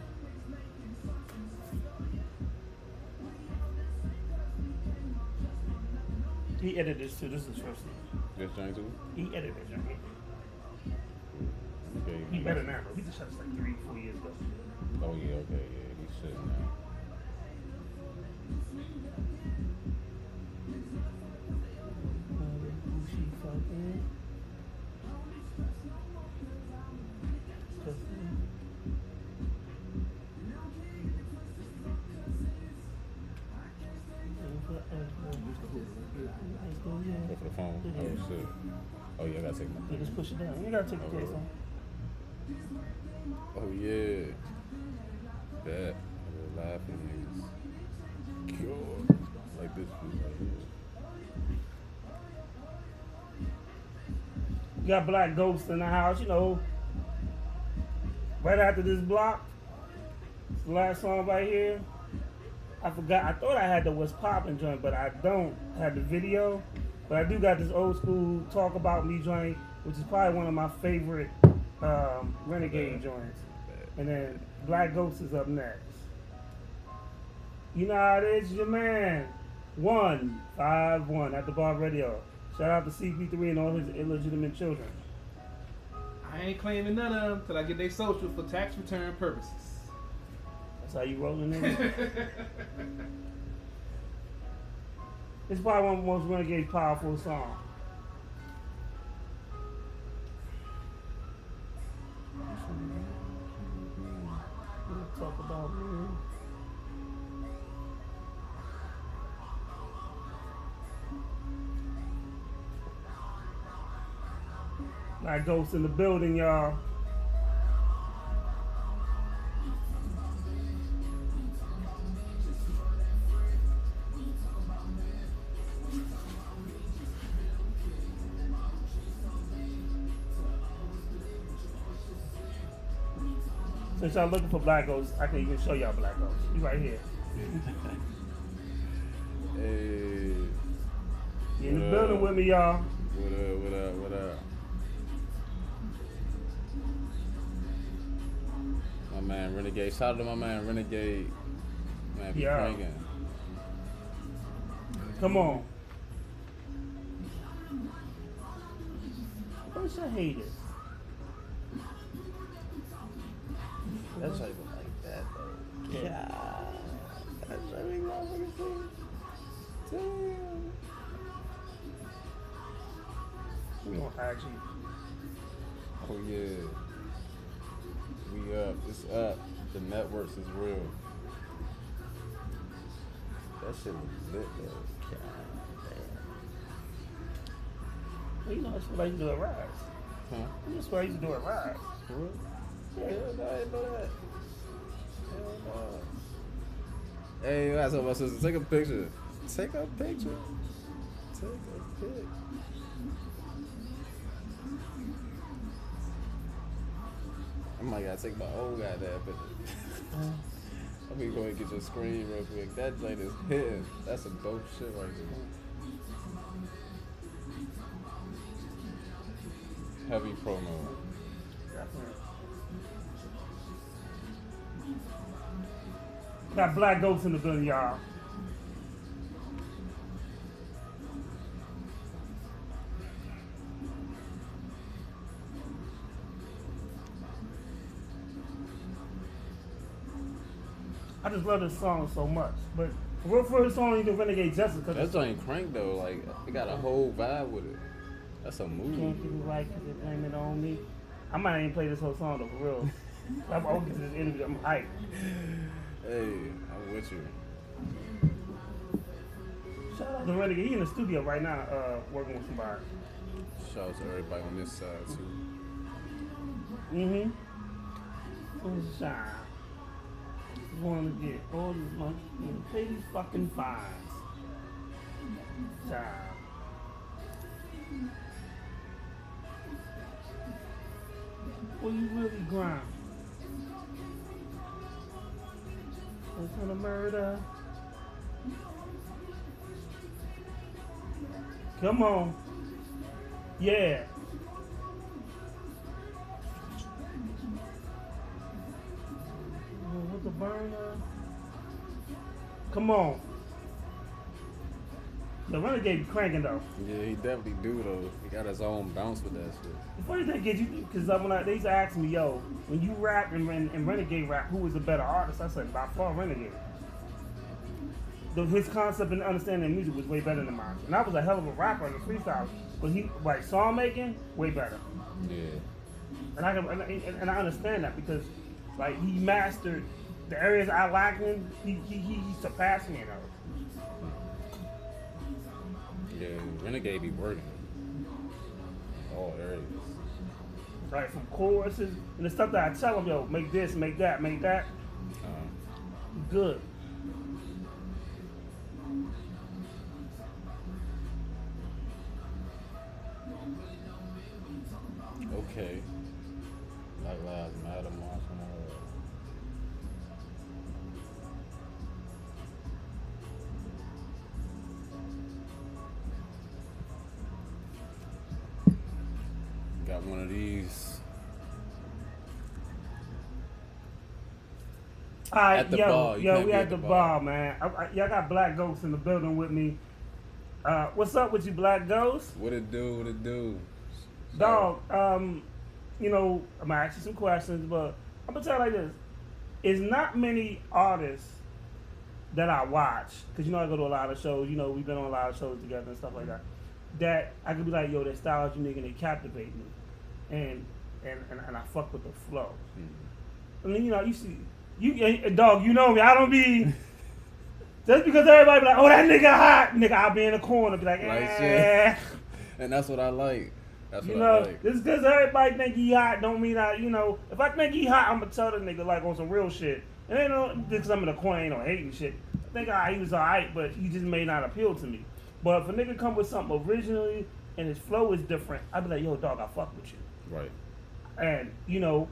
He edited this too. This is his first name. This joint too? He edited it. Right? Okay. He better now, bro. We just shot this like 3-4 years ago. Oh yeah, okay, yeah, he's sitting now. Who she fucking? Go for the phone. Oh shit. Oh yeah, I gotta take my Yeah, just push it down. You gotta take the case on. Oh yeah. That. The laughing is cured. Like this shit right here. You got Black Ghost in the house, you know. Right after this block, it's the last song right here. I forgot. I thought I had the What's Poppin' joint, but I don't have the video. But I do got this old school Talk About Me joint, which is probably one of my favorite Renegade joints. And then Black Ghost is up next. You know how it is, your man. 151 at the Bar Radio. Shout out to CP3 and all his illegitimate children. I ain't claiming none of them till I get their social for tax return purposes. That's how you rolling in. It's probably one of the most Renegade powerful songs. Talk about me. Black Ghost in the building, y'all. Since y'all looking for Black Ghost, I can even show y'all Black Ghost. He right here. Hey. He in the What building up? with me, y'all. What up? What up? What up? My man Renegade. Shout out to my man Renegade. Man, be Yeah. cranking. Come on. Bunch of haters. That's how you like that though. Yeah. That's how we motherfucking see. Damn. We on IG. Oh yeah. We up. It's up. The networks is real. That shit was lit though. God Well, you know, that's what I used to do at Rise. damn. Huh? That's what I used to do at Rise. For real? Yeah. Hell no, I didn't know that. Hell no. Hey, I told my sister, take a picture. Take a picture. Take a pic. I might gotta take my old goddamn picture. Let me go ahead and get your screen real quick. That joint is hitting. That's some dope shit right there. Heavy promo. Got Black Ghost in the building, y'all. I just love this song so much. But for this song, you do Renegade Justice because That joint crank though. Like, it got a whole vibe with it. That's a movie. can't get it right because they blame it on me. I might not even play this whole song though, for real. I'm gonna get to this interview. I'm hyped. Hey, I'm with you. Shout out to Renegade. He in the studio right now, working with somebody. Shout out to everybody on this side too. Mm-hmm. Sunshine. Wanna get all this money and pay these fucking fines. Child. Will you really grind? It's gonna murder. Come on. Yeah. With the burner. Come on. The Renegade be cranking though. Yeah, he definitely do though. He got his own bounce with that shit. The funny thing is, because they used to ask me, yo, when you rap and Renegade rap, who was the better artist? I said, by far Renegade. His concept and understanding of music was way better than mine. And I was a hell of a rapper in the freestyle, but he, like song making, way better. Yeah. And I understand that because, like, he mastered the areas I lacked in. He surpassed me in those. Yeah, Renegade be working. All areas. Right, from choruses and the stuff that I tell him, yo, make this, make that, make that. Good. Okay. Black Lives Matter march and all that. Got one of these. All right, At the bar. You can't we be at the bar, man. Y'all got Black Ghost in the building with me. What's up with you, Black Ghost? What it do? What it do? Dog, you know, I'm gonna ask you some questions, but I'm gonna tell you like this. It's not many artists that I watch, because you know I go to a lot of shows, you know, we've been on a lot of shows together and stuff like that, that I could be like, yo, their style is unique and they captivate me. And I fuck with the flow. Mm-hmm. And then, you know, dog, you know me, I don't be, just because everybody be like, oh, that nigga hot, nigga, I'll be in the corner, be like, eh. And that's what I like. That's what You I know, like. just because everybody think he hot don't mean I, you know, if I think he hot, I'm going to tell the nigga like on some real shit. And ain't no, because I'm in the corner, ain't no hating shit. I think he was alright, but he just may not appeal to me. But if a nigga come with something originally and his flow is different, I'd be like, yo, dog, I fuck with you. Right. And, you know,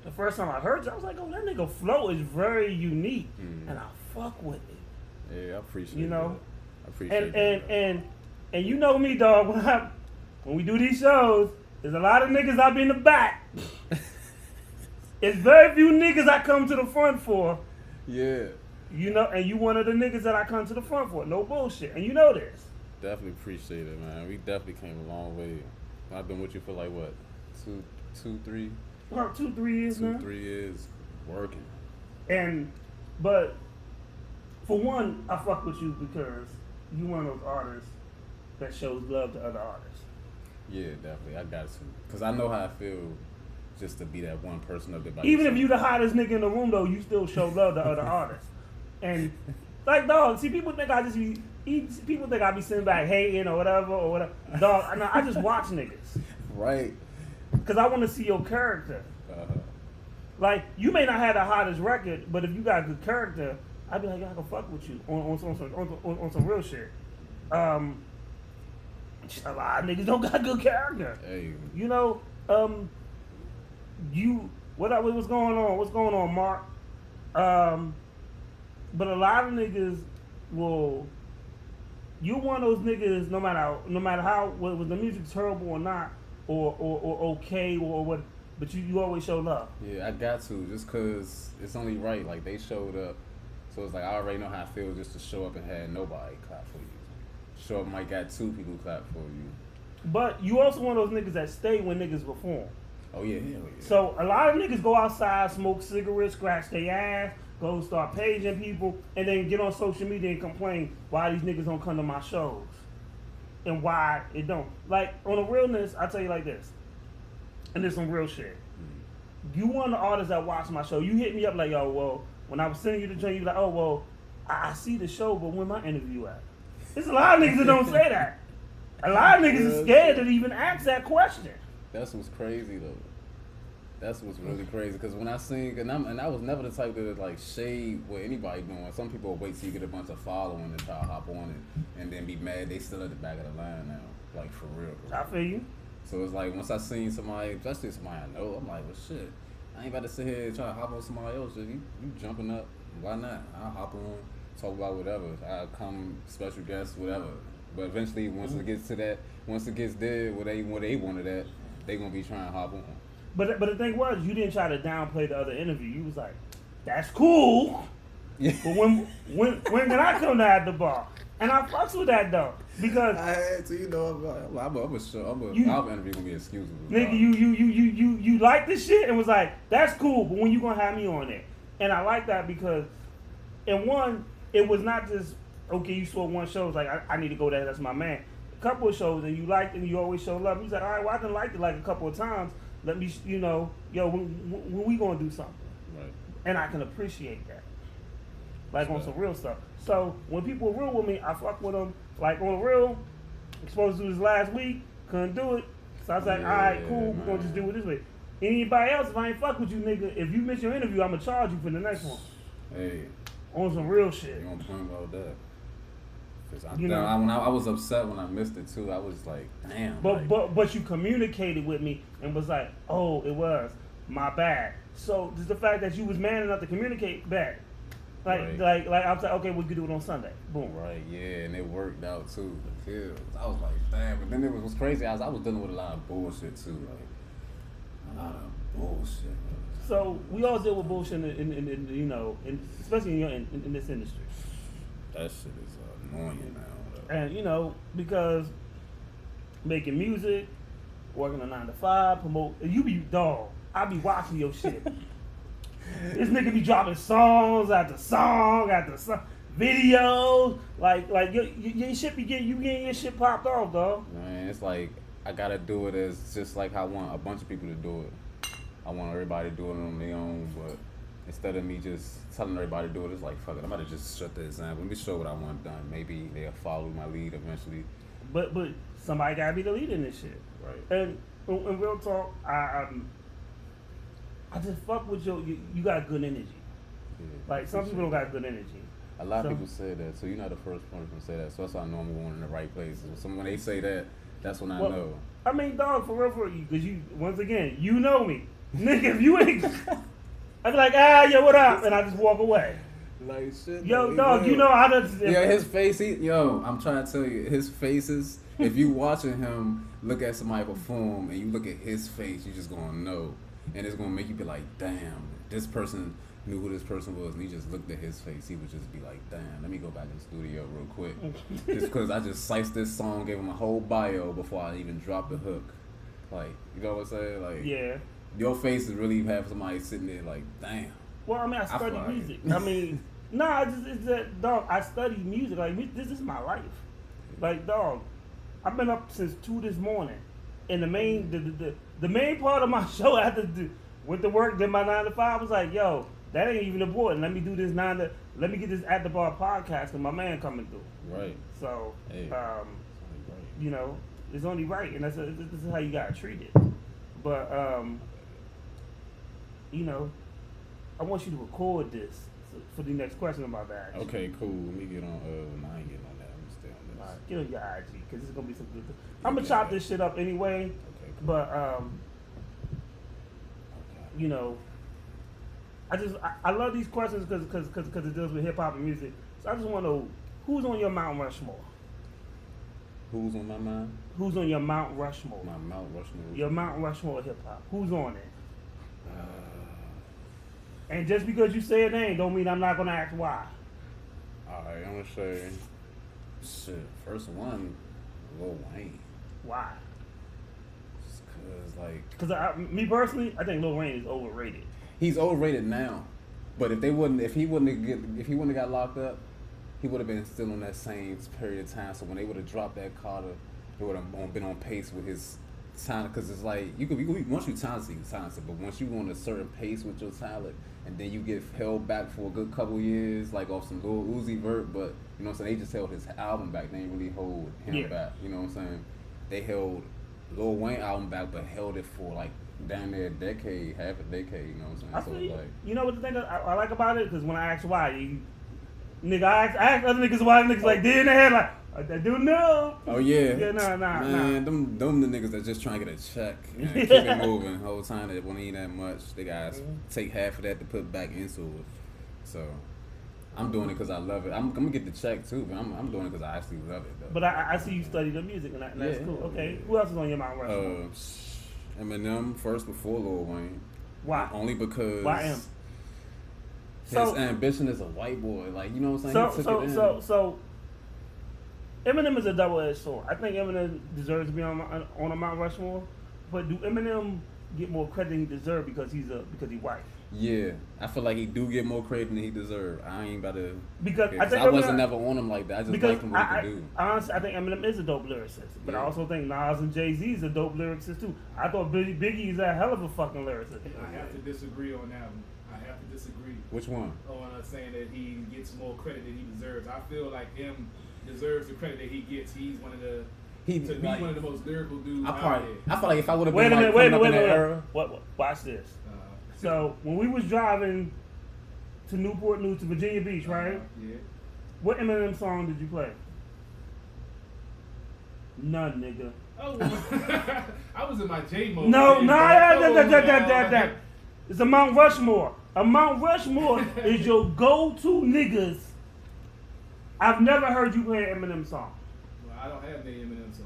the first time I heard you, I was like, oh, that nigga flow is very unique, Mm. and I fuck with it. Yeah, I appreciate You know? that. I appreciate And you know me, dog. When we do these shows, there's a lot of niggas I be in the back. It's very few niggas I come to the front for. Yeah, You know, and you one of the niggas that I come to the front for. No bullshit. And you know this. definitely appreciate it, man. We definitely came a long way. I've been with you for like what, About 2-3 years now. 3 years working. But for one, I fuck with you because you one of those artists that shows love to other artists. Yeah, definitely. I got to. Because I know how I feel just to be that one person up there by Even if yourself. you the hottest nigga in the room, though, you still show love to other artists. And like, dog, see, people think I just be, people think I be sitting back hating or whatever. Dog, I just watch niggas Right. because I want to see your character. Like, you may not have the hottest record, but if you got good character, I'd be like, I can fuck with you on some real shit. A lot of niggas don't got good character. Hey, You know, what's going on? What's going on, Mark? But a lot of niggas will. You're one of those niggas. No matter how whether the music's terrible or not, or okay or what, but you always show love. yeah, I got to. Just because it's only right. Like, they showed up. So it's like, I already know how I feel just to show up and have nobody clap for you. Show up might got 2 people clap for you. But you also one of those niggas that stay when niggas perform. Oh, yeah, hell yeah. So a lot of niggas go outside, smoke cigarettes, scratch their ass, go start paging people, and then get on social media and complain why these niggas don't come to my shows. And why it don't. Like, on the realness, I tell you like this. And there's some real shit. You one of the artists that watch my show, you hit me up like, yo, well, when I was sending you the joint, you like, oh, well, I see the show, but when my interview at? There's a lot of niggas that don't say that. A lot of niggas are scared to even ask that question. That's what's crazy, though. That's what's really crazy. Because when I sing, and I was never the type to, like, shade what anybody doing. Some people will wait till you get a bunch of following and try to hop on it and then be mad they still at the back of the line now. Like, for real. I feel you. So it's like, once I seen somebody, especially somebody I know, I'm like, well, shit. I ain't about to sit here and try to hop on somebody else. If you jumping up, why not? I'll hop on, talk about whatever. I'll come, special guest, whatever. But eventually, once it gets to that, once it gets there, where they wanted at, they gonna be trying to hop on. But the thing was, you didn't try to downplay the other interview. You was like, that's cool. Yeah. But when can I come to at the bar? And I fucks with that though. Because I had to, you know, I'm a show. Our interview gonna be excusable. nigga, you like this shit and was like, that's cool, but when you gonna have me on it? And I like that because, in one, it was not just, okay, you saw one show, it's like, I need to go there, that's my man. A couple of shows, and you liked it, and you always show love. He's like, all right, well, I done liked it like a couple of times. Let me, you know, yo, when we gonna do something? Right. And I can appreciate that. Like on some real stuff. So when people are real with me, I fuck with them. Like on the real, supposed to do this last week, couldn't do it. So I was like, all right, cool, we're gonna just do it this way. Anybody else, if I ain't fuck with you, nigga, if you miss your interview, I'm gonna charge you for the next one. Hey, On some real shit. you on point about that? Cause You know- when I was upset when I missed it too. I was like, damn. But you communicated with me and was like, oh, it was my bad. So just the fact that you was man enough to communicate back. Like Right. I was like, okay, we could do it on Sunday. Boom. Right, yeah, and it worked out too. Yeah, I was like, damn. But then it was crazy. I was dealing with a lot of bullshit too, like a lot of bullshit. So we all deal with bullshit in you know, especially in this industry. That shit is annoying now. And you know, because making music, working a 9 to 5, promote, you be dog. I be watching your shit. This nigga be dropping songs after song after song, videos. Like your shit be getting your shit popped off, dog. Man, it's like I gotta do it as just like I want a bunch of people to do it. I want everybody to do it on their own, but instead of me just telling everybody to do it, it's like, fuck it, I'm about to just shut the example. Let me show what I want done. Maybe they'll follow my lead eventually. But somebody gotta be the leader in this shit. Right. And in real talk, I just fuck with you got good energy. Yeah, Like some people don't got good energy. A lot of So- people say that, so you're not the first person to say that. So that's why I know I'm going in the right places. So when they say that, that's when I Well, know. I mean, dog, for real, because you once again, you know me. Nigga, if you ain't, I'd be like, yo, what up? And I just walk away. Like shit. Yo, like, dog, you know how to. Yeah, his face. I'm trying to tell you, his faces. If you watching him look at somebody perform and you look at his face, you just gonna know, and it's gonna make you be like, damn, this person knew who this person was, and he just looked at his face. He would just be like, damn, let me go back in the studio real quick, just because I just sliced this song, gave him a whole bio before I even dropped the hook. Like, you know what I'm saying? Like, Yeah. your face is really have somebody sitting there like, damn. Well, I mean, I study fly. music. I mean, nah, it's that, dog, I study music. Like, this is my life. Like, dog, I've been up since 2 this morning. And the main part of my show I had to do, went to work, did my 9 to 5, I was like, yo, that ain't even important. Let me do this let me get this At the Bar podcast and my man coming through. Right. So, Hey. you know, it's only right. And this is how you got to treat it. But, you know, I want you to record this for the next question about that. Okay, cool. Let me get on. No, I ain't getting on that. I'm gonna stay on this. Alright, get on your IG because it's gonna be some good. I'm gonna chop this shit up anyway, Okay, cool. but you know, I love these questions because it deals with hip hop and music. So I just want to know who's on your Mount Rushmore. Who's on my mind? Who's on your Mount Rushmore? My Mount Rushmore. Your Mount Rushmore hip hop. Who's on it? And just because you say a name don't mean I'm not gonna ask why. Alright, I'm gonna say shit. First one, Lil Wayne. Why? Just cause like Because me personally, I think Lil Wayne is overrated. he's overrated now. But if he wouldn't have got locked up, he would have been still on that same period of time. So when they would have dropped that Carter, he would have been on pace with his talent. Because it's like you could once you talented, but once you on a certain pace with your talent, and then you get held back for a good couple years, like off some Lil Uzi Vert, but you know what I'm saying, they just held his album back. They didn't really hold him back. You know what I'm saying? They held Lil Wayne album back, but held it for like down there half a decade. You know what I'm saying? So like, you know what the thing I like about it? Because when I ask why, I ask other niggas why, niggas like dead in the head like, I do know. oh yeah. Yeah, nah. Man, them the niggas that just trying to get a check and keep it moving the whole time. That won't eat that much. They gotta take half of that to put back into it. So I'm doing it because I love it. I'm gonna get the check too, but I'm doing it because I actually love it though. But I see you study the music and that's cool. Okay, who else is on your Mount Rushmore? Eminem first before Lil Wayne. Why? Only because Why him? his ambition as a white boy, like you know what I'm saying. So Eminem is a double-edged sword. I think Eminem deserves to be on a Mount Rushmore, but do Eminem get more credit than he deserves because he's white? Yeah, I feel like he do get more credit than he deserves. I ain't about to because I wasn't never on him like that. I just liked him what he could do. Honestly, I think Eminem is a dope lyricist, but I also think Nas and Jay-Z is a dope lyricist too. I thought Biggie is a hell of a fucking lyricist. I have to disagree on that one. I have to disagree. Which one? On saying that he gets more credit than he deserves. I feel like him deserves the credit that he gets. He's one of the one of the most lyrical dudes out there. I feel like if I would have Wait been a like minute, coming up in that era. Watch this. So when we was driving to Newport News to Virginia Beach, right? Yeah. What Eminem song did you play? None, nigga. Oh, I was in my J mode. No. It's a Mount Rushmore. A Mount Rushmore is your go-to niggas. I've never heard you play an Eminem song. Well, I don't have any Eminem songs.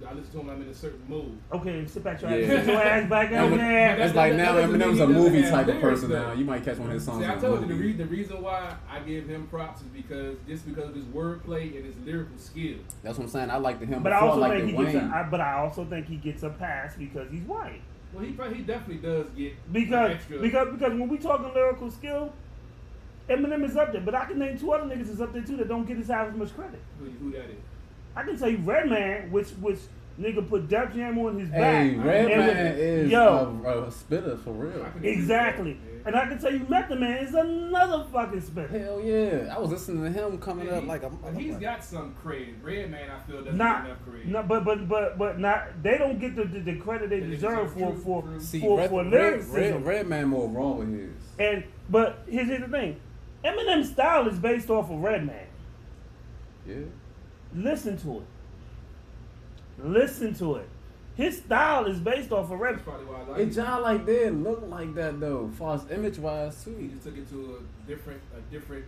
I listen to him when I'm in a certain mood. Okay, sit back your ass back Yeah, out but there. it's like now doesn't Eminem's mean a he movie doesn't have type of person lyrics, now. though. You might catch one of his songs. See, I in a told you movie. the reason why I give him props is because of his wordplay and his lyrical skill. That's what I'm saying. I like him But I before also I like think the he gets Wayne. but I also think he gets a pass because he's white. Well, he definitely does get Because extra. because when we talking lyrical skill, Eminem is up there. But I can name 2 other niggas is up there too that don't get his half as much credit. Who that is? I can tell you Redman, which nigga put Def Jam on his back. Hey, Redman is a spitter for real. Exactly. And I can tell you Method Man is another fucking spitter. Hell yeah. I was listening to him coming up like he's got some credit. Redman, I feel, doesn't Not, get enough credit. no, but not. They don't get the credit they deserve for lyricism. Redman more raw with his. But here's the thing, Eminem's style is based off of Redman. Yeah. Listen to it. his style is based off of That's Redman. probably why I like It it. John like did look like that though, as far as image wise He too. just took it to a different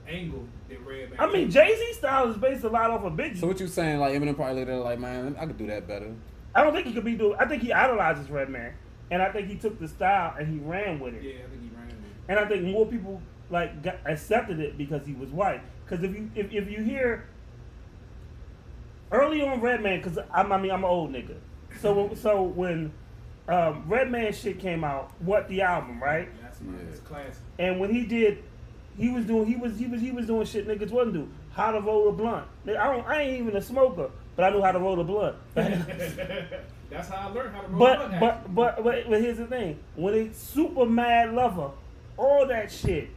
angle than Redman. I mean, Jay-Z's style is based a lot off of Biggie. So what you saying? Like Eminem probably looked at it like, man, I could do that better. I don't think he could be doing. I think he idolizes Redman, and I think he took the style and he ran with it. Yeah, I think he ran with it. And I think more people accepted it because he was white. Because if you hear early on Redman, because I'm an old nigga, so when Redman shit came out, What the Album, right? That's Yeah. it's classic. And when he did, he was doing shit niggas wasn't do. How to roll a blunt. I ain't even a smoker, but I knew how to roll a blunt. That's how I learned how to roll blunt actually. But here's the thing: when it's Super Mad Lover, all that shit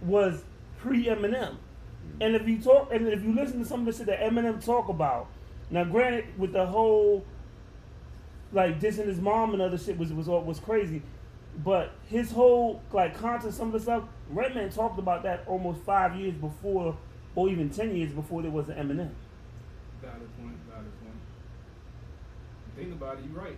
was pre Eminem. And if you listen to some of the shit that Eminem talk about, now granted, with the whole like dissing his mom and other shit was crazy, but his whole like content, some of the stuff, Redman talked about that almost 5 years before, or even 10 years before there was an Eminem. Valid point. Think about it, you're right.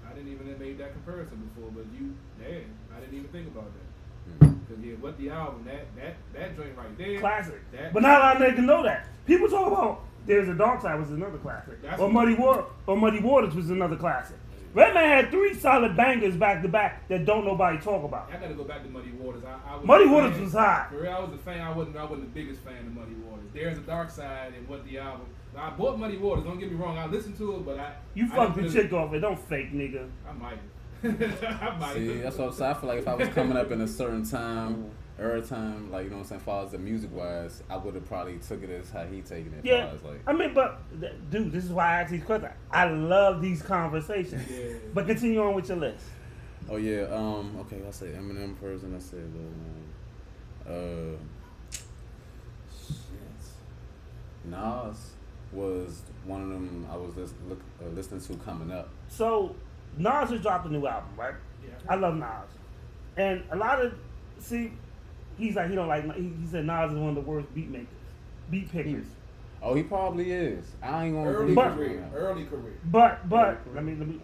I didn't even have made that comparison before, but I didn't even think about that. Because What the Album, that joint right there. Classic. That- But not a lot of niggas know that. People talk about There's a Dark Side was another classic. That's Or what- Muddy Waters was another classic. Redman had 3 solid bangers back to back that don't nobody talk about. I gotta go back to Muddy Waters. I was Muddy a Waters fan. was hot. For real, I was a fan. I wasn't the biggest fan of Muddy Waters. There's a Dark Side and What the Album. I bought Muddy Waters. Don't get me wrong. I listened to it, but You I fucked the didn't chick off it. Don't fake, nigga. I might. I might. See, that's what I'm saying. I feel like if I was coming up in a certain time, like, you know what I'm saying, as far as the music wise, I would have probably took it as how he taking it. Yeah. As far as, like, I mean, but, dude, this is why I ask these questions. I love these conversations. Yeah. But continue on with your list. oh yeah, okay, I say Eminem first, and I say Lil Wayne. Shit. Nas was one of them I was listening to coming up. So, Nas just dropped a new album, right? Yeah. I love Nas. And a lot of, he's like, he don't like, he said Nas is one of the worst beat pickers. Oh, he probably is. I ain't gonna Early believe career. it. Early career. But, let me,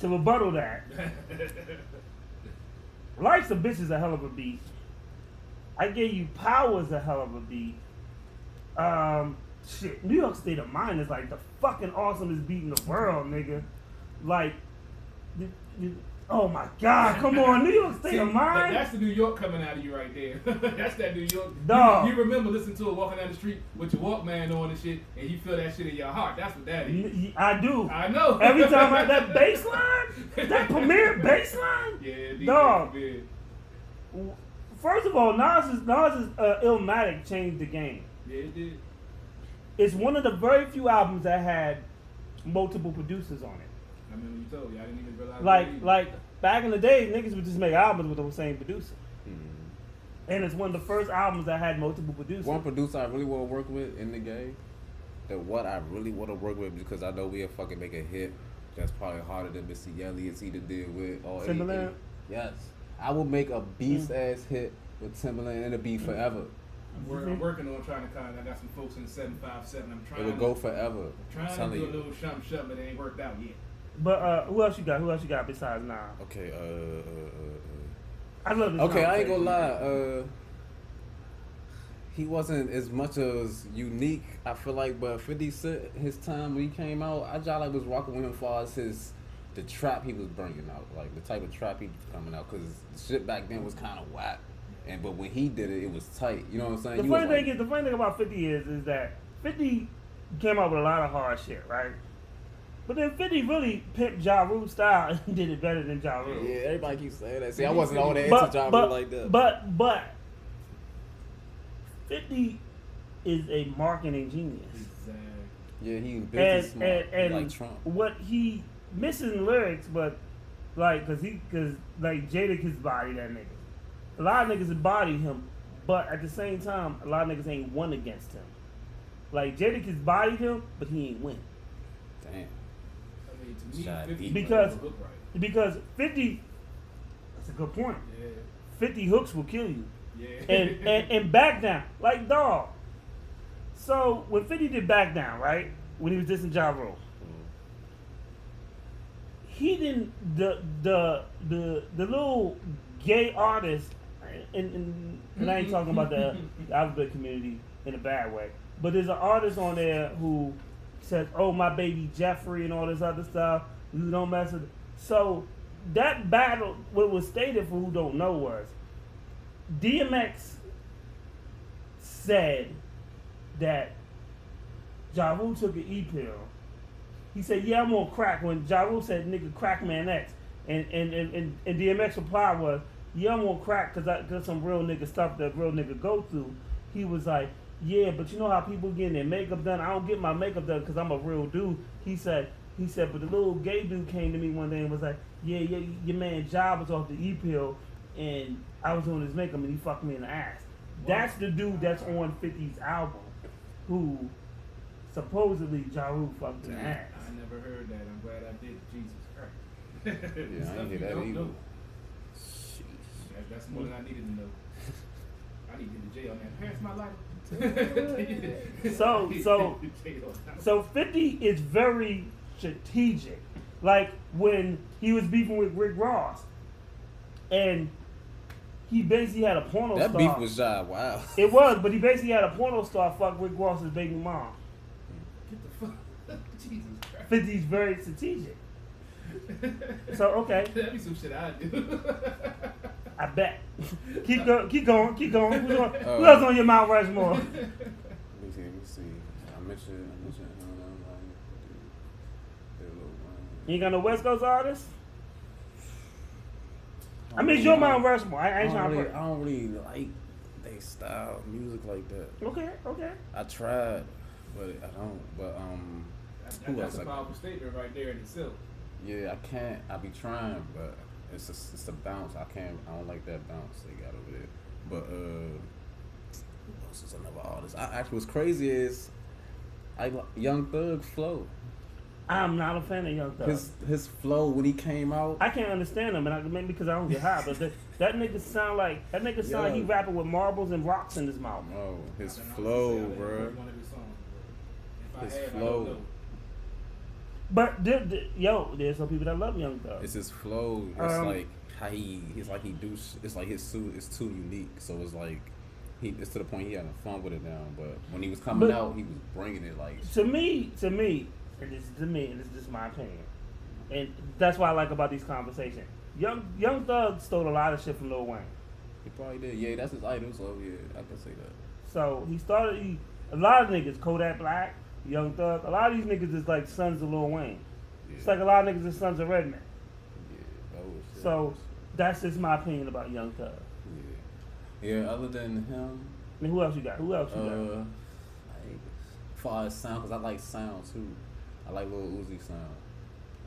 to rebuttal that, Life's a Bitch is a hell of a beat. I Gave You Power is a hell of a beat. Shit, New York State of Mind is like the fucking awesomest beat in the world, nigga. Like, oh my God, come on, New York State See, of Mind. That's the New York coming out of you right there. That's that New York. Dog. You remember listening to it walking down the street with your Walkman on and shit, and you feel that shit in your heart. That's what that is. I do. I know. Every time that bass line, that premier bass line, Yeah, DJ dog. Premier. First of all, Nas's Illmatic changed the game. Yeah, it did. It's one of the very few albums that had multiple producers on it. I remember you told me. I didn't even realize. Like back in the day, niggas would just make albums with the same producer. Mhm. And it's one of the first albums that had multiple producers. One producer I really want to work with in the game, that what I really want to work with, because I know we'll fucking make a hit that's probably harder than Missy Elliott's he did with or Timbaland? anything. Yes, I will make a beast ass hit with Timbaland and it'll be forever. I'm working on trying to I got some folks in the 757. I'm trying. It will go forever. Trying I'm to telling do a you. little something, but it ain't worked out yet. But who else you got? Who else you got besides Nas? Okay, I love this. okay, I ain't gonna conversation. lie. He wasn't as much as unique, I feel like, but 50 Cent, his time when he came out, I just like was rocking with him as far as the trap he was bringing out, like the type of trap he was coming out, because shit back then was kind of whack, but when he did it, it was tight. You know what I'm saying? The He funny was thing is, the funny thing about 50 is that 50 came out with a lot of hard shit, right? But then 50 really pimped Ja Rule style and did it better than Ja Rule. yeah, everybody keeps saying that. See, I wasn't all that But, into Ja but, Rule like that. but 50 is a marketing genius. Exactly. yeah, he business smart, And like Trump. what he missing lyrics, but like, cause Jadakiss body that nigga. A lot of niggas have bodied him, but at the same time, a lot of niggas ain't won against him. Like Jadakiss bodied him, but he ain't win. Damn. I mean, to me, Shot 50 deep. Because- doesn't look right. Because 50, that's a good point. Yeah. 50 hooks will kill you. Yeah. And back down. Like, dog. So, when 50 did back down, right? When he was dissing Ja Rule, he didn't the little gay artist, and I ain't talking about the alphabet community in a bad way, but there's an artist on there who says, "Oh, my baby Jeffrey" and all this other stuff. You don't mess with. So that battle, what was stated for who don't know was DMX said that Ja Rule took an E-pill. He said, "Yeah, I'm on crack." When Ja Rule said, "Nigga, crack man X," and DMX reply was, "Yeah, I'm on crack because some real nigga stuff that real nigga go through." He was like, "Yeah, but you know how people getting their makeup done? I don't get my makeup done because I'm a real dude." He said, but the little gay dude came to me one day and was like, "Yeah, your man Ja was off the E-pill, and I was doing his makeup and he fucked me in the ass." That's the dude that's on 50's album, who supposedly Ja Rule fucked in the ass. I never heard that. I'm glad I did. Jesus Christ. Yeah, I didn't hear that either. That's more than I needed to know. I need to get to jail, man. Pass my life. So 50 is very strategic. Like when he was beefing with Rick Ross, and he basically had a porno That star. beef was wow. It was, but he basically had a porno star fuck Rick Ross's baby mom. Get the fuck. Jesus Christ. 50's very strategic. So okay, That'd be some shit I'd do. I bet. Keep going. Who else on your Mount Rushmore? Let me see. I mentioned You ain't got no West Coast artists? I mean, it's your Mount Rushmore. I ain't trying to. I don't really like they style music like that. Okay. I tried, but I don't. But who That's else? a powerful statement right there in itself. Yeah, I can't. I be trying, but it's a bounce. I don't like that bounce they got over there. But who else is another artist? What's crazy is Young Thug flow. I'm not a fan of Young Thug. His flow when he came out. I can't understand him, and maybe because I don't get high. But that nigga sound like he rapping with marbles and rocks in his mouth. No, his flow, bro. His flow. But there's some people that love Young Thug. It's his flow. It's like how he's like he do. It's like his suit is too unique. So it's like it's to the point he having fun with it now. But when he was coming out, he was bringing it like to me, and this is just my opinion, and that's what I like about these conversations. Young Thug stole a lot of shit from Lil Wayne. He probably did. Yeah, that's his idol. So yeah, I can say that. So he started. A lot of niggas, Kodak Black, Young Thug. A lot of these niggas is like sons of Lil Wayne. Yeah. It's like a lot of niggas is sons of Redman. Yeah, so that's just my opinion about Young Thug. Yeah. Other than him, I mean, who else you got? like, as far as sound, because I like sound too. I like Lil Uzi sound.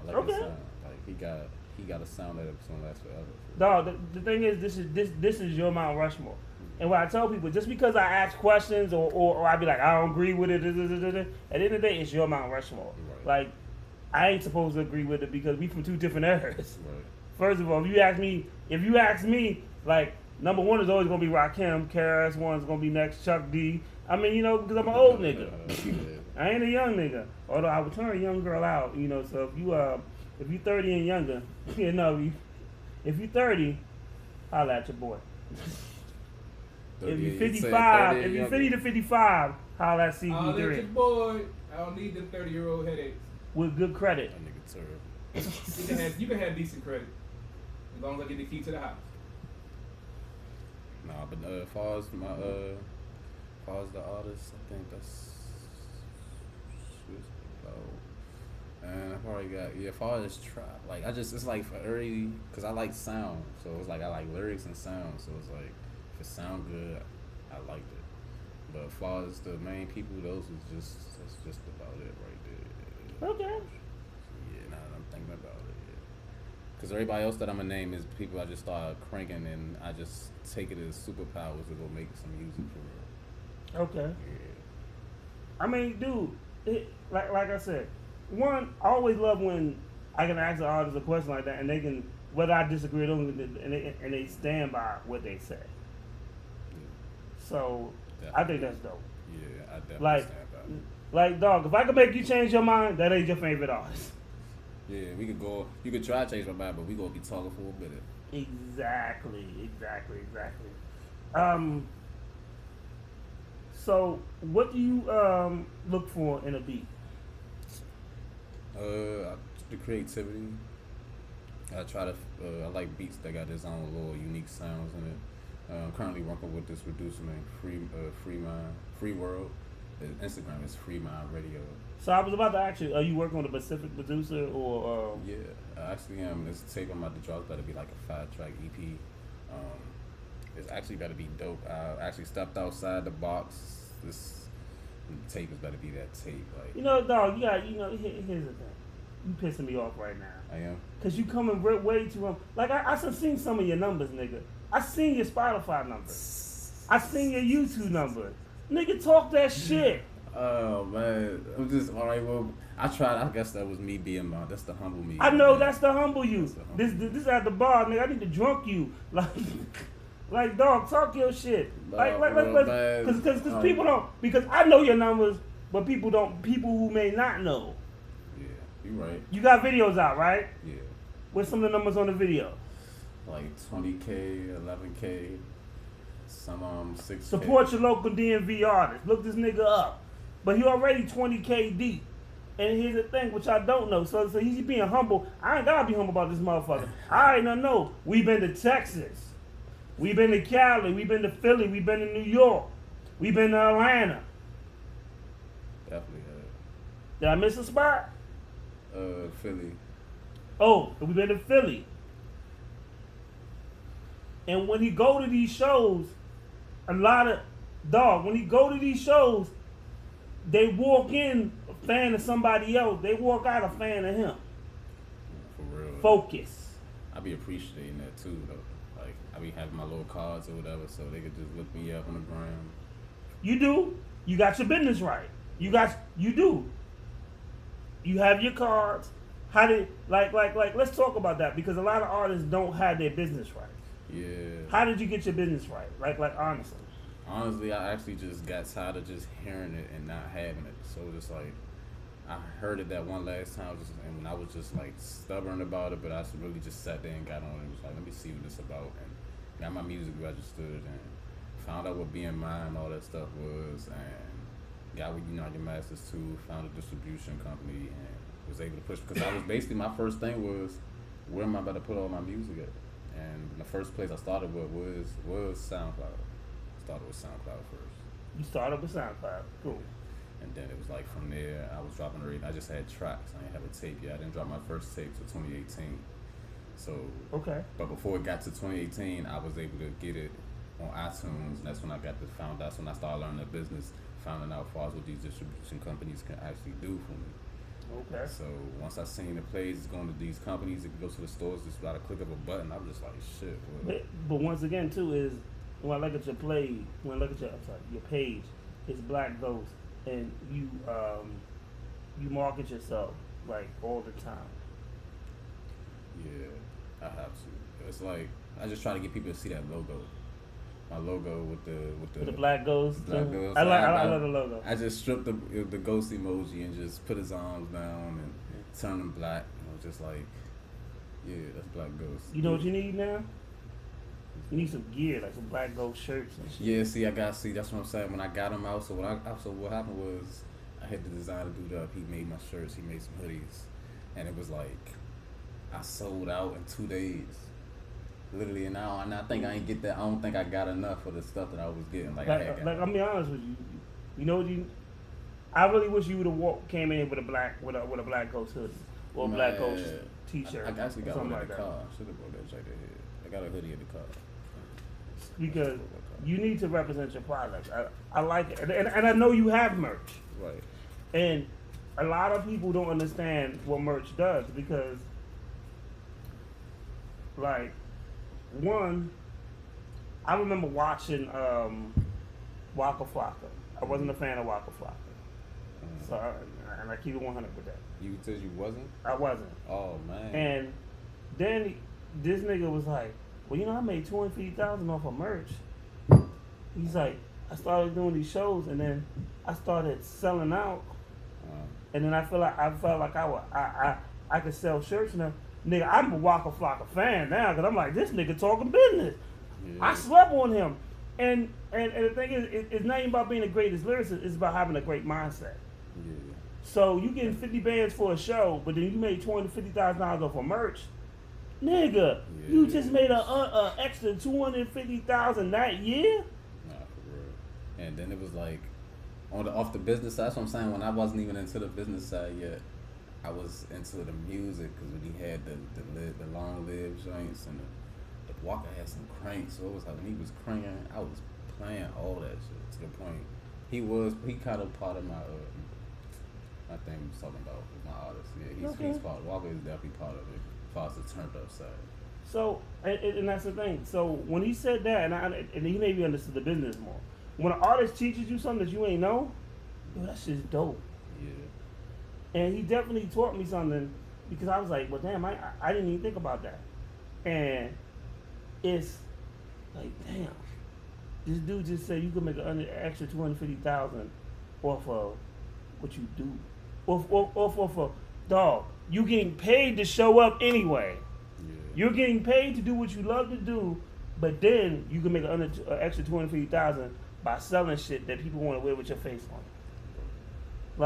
I like his sound. Like he got a sound that's gonna last forever. Dog, the thing is, this is your Mount Rushmore. And what I tell people, just because I ask questions or I be like, I don't agree with it, at the end of the day, it's your Mount Rushmore. Right. Like, I ain't supposed to agree with it because we from two different eras. Right. First of all, if you ask me, like, number one is always gonna be Rakim, KRS-One's gonna be next, Chuck D. I mean, because I'm an old nigga. I ain't a young nigga. Although I would turn a young girl out, so if you 30 and younger, if you 30, holla at your boy. If you 55, if you 50 to 55, holla at CP3. Holla at your boy. I don't need them 30-year-old headaches. With good credit. That nigga terrible. You can have decent credit as long as I get the key to the house. Nah, but as far as the artist, I think that's. And I probably got as far as trap, like it's like for early, cause I like sound, so it's like I like lyrics and sound, so it's like if it sound good, I liked it. But as far as the main people, that's just about it right there. Okay. Yeah, now that I'm thinking about it, yeah. Cause everybody else that I'm gonna name is people I just started cranking and I just take it as superpowers to go make some music for real. Okay. Yeah. I mean, dude, like I said, one, I always love when I can ask an artist a question like that, and they can, whether I disagree with them, and they stand by what they say. Yeah. So Definitely. I think that's dope. Yeah, I definitely Like, stand by it. like, dog, if I could make you change your mind, that ain't your favorite artist. Yeah, we could go. You could try to change my mind, but we gonna be talking for a minute. Exactly. So, what do you look for in a beat? The creativity. I try to. I like beats that got its own little unique sounds in it. I'm currently working with this producer named Free World. His Instagram is Free Mind Radio. So I was about to ask you, are you working with a specific producer or? Yeah, I actually am. This tape I'm about to drop better be like a 5-track EP. It's actually better be dope. I actually stepped outside the box. This tape is better be that tape. Like, You know, dog, here's the thing. You pissing me off right now. I am. Cause you coming way too like I seen some of your numbers, nigga. I seen your Spotify numbers. I seen your YouTube numbers. Nigga, talk that shit. Oh man, I'm just alright. Well, I tried. I guess that was me being that's the humble me. I know man. that's the humble you. That's the humble This at the bar, nigga. I need to drunk you. Like dog, talk your shit. Cause people don't, because I know your numbers, but people who may not know. Yeah, you right. You got videos out, right? Yeah. What's some of the numbers on the video? Like 20K, 11K, some 6K. Support your local DMV artist. Look this nigga up. But he already 20K deep. And here's the thing, which I don't know. So he's being humble. I ain't gotta be humble about this motherfucker. I already know. We've been to Texas. We've been to Cali. We've been to Philly. We've been to New York. We've been to Atlanta. Definitely. Did I miss a spot? Philly. Oh, we've been to Philly. And when he go to these shows, when he go to these shows, they walk in a fan of somebody else. They walk out a fan of him. For real. Focus. I be appreciating that too, though. Like, I be having my little cards or whatever, so they could just look me up on the ground. You do. You got your business right. You do. You have your cards. How did let's talk about that, because a lot of artists don't have their business right. Yeah. How did you get your business right? Like honestly. Honestly, I actually just got tired of just hearing it and not having it. So just like, I heard it that one last time, and when I was just like stubborn about it, but I really just sat there and got on it and was like, let me see what this about, and got my music registered and found out what BMI and all that stuff was, and got with United Masters too, found a distribution company, and was able to push, because I was basically, my first thing was, where am I about to put all my music at? And the first place I started with was SoundCloud. Started with SoundCloud first. You started with SoundCloud. Cool. And then it was like from there, I was dropping the I just had tracks. I didn't have a tape yet. I didn't drop my first tape till 2018. So, okay. But before it got to 2018, I was able to get it on iTunes. And that's when I that's when I started learning the business, finding out far as what these distribution companies can actually do for me. Okay. So once I seen the plays going to these companies, it can go to the stores just without a click of a button. I was just like, shit. But once again, too, is when I look at your your page, it's Black Ghost, and you market yourself like all the time. Yeah, I have to. It's like I just try to get people to see that logo. My logo with the Black Ghost. Black Ghost. I love the logo. I just stripped the ghost emoji and just put his arms down and turned him black. And it was just like, yeah, that's Black Ghost. You know what you need now? You need some gear, like some Black Ghost shirts and shit. Yeah, that's what I'm saying. When I got him out, so what happened was I had the designer do up. He made my shirts. He made some hoodies, and it was like I sold out in 2 days. Literally, and I think I ain't get that. I don't think I got enough for the stuff that I was getting. I'll be honest with you. You know what I really wish you would have came in with a black Ghost hoodie or a Black Ghost t-shirt. I actually got one in like the car. Should have brought that jacket here. I got a hoodie in the car. Because you need to represent your product. I like it, and I know you have merch. Right. And a lot of people don't understand what merch does, because, like, one, I remember watching Waka Flocka. I wasn't a fan of Waka Flocka. So, and I keep it 100 with that. You said you wasn't? I wasn't. Oh, man. And then this nigga was like, well, I made $250,000 off of merch. He's like, I started doing these shows, and then I started selling out. And then I felt like I could sell shirts now. Nigga, I'm a Waka Flocka fan now because I'm like, this nigga talking business. Yeah. I slept on him. And the thing is, it's not even about being the greatest lyricist, it's about having a great mindset. Yeah. So you getting 50 bands for a show, but then you made $250,000 off of merch. Nigga, you just made a extra $250,000 that year? Nah, for real. And then it was like, off the business side, that's what I'm saying, when I wasn't even into the business side yet, I was into the music, because when he had the long-lived joints, and the Walker had some cranks, so it was like, when he was cranking, I was playing all that shit, to the point, he kind of part of my thing we was talking about with my artist. Yeah, he's part. Walker is definitely part of it, as far as the turned up side. So, and that's the thing. So when he said that, and he maybe understood the business more. When an artist teaches you something that you ain't know, yo, that shit's dope. Yeah. And he definitely taught me something because I was like, well, damn, I didn't even think about that. And it's like, damn, this dude just said you could make an extra $250,000 off of what you do. Off of dog. You getting paid to show up anyway. Yeah. You're getting paid to do what you love to do, but then you can make an extra $250,000 by selling shit that people want to wear with your face on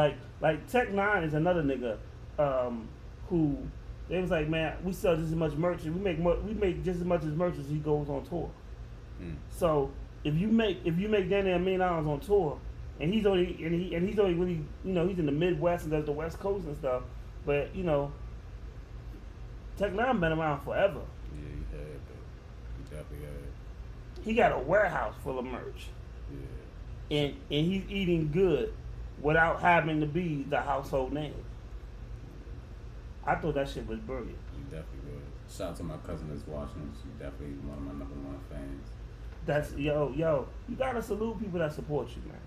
it. Like Tech Nine is another nigga who they was like, man, we sell just as much merch, and we make just as much as merch as he goes on tour. So if you make down there $1 million on tour, and he's only really, you know, he's in the Midwest and does the West Coast and stuff, but you know, Tech Nine been around forever. Yeah, he had, but he definitely had. He got a warehouse full of merch. Yeah. And he's eating good without having to be the household name. I thought that shit was brilliant. You definitely was. Shout out to my cousin that's watching. She's definitely one of my #1 fans. That's yo, you gotta salute people that support you, man.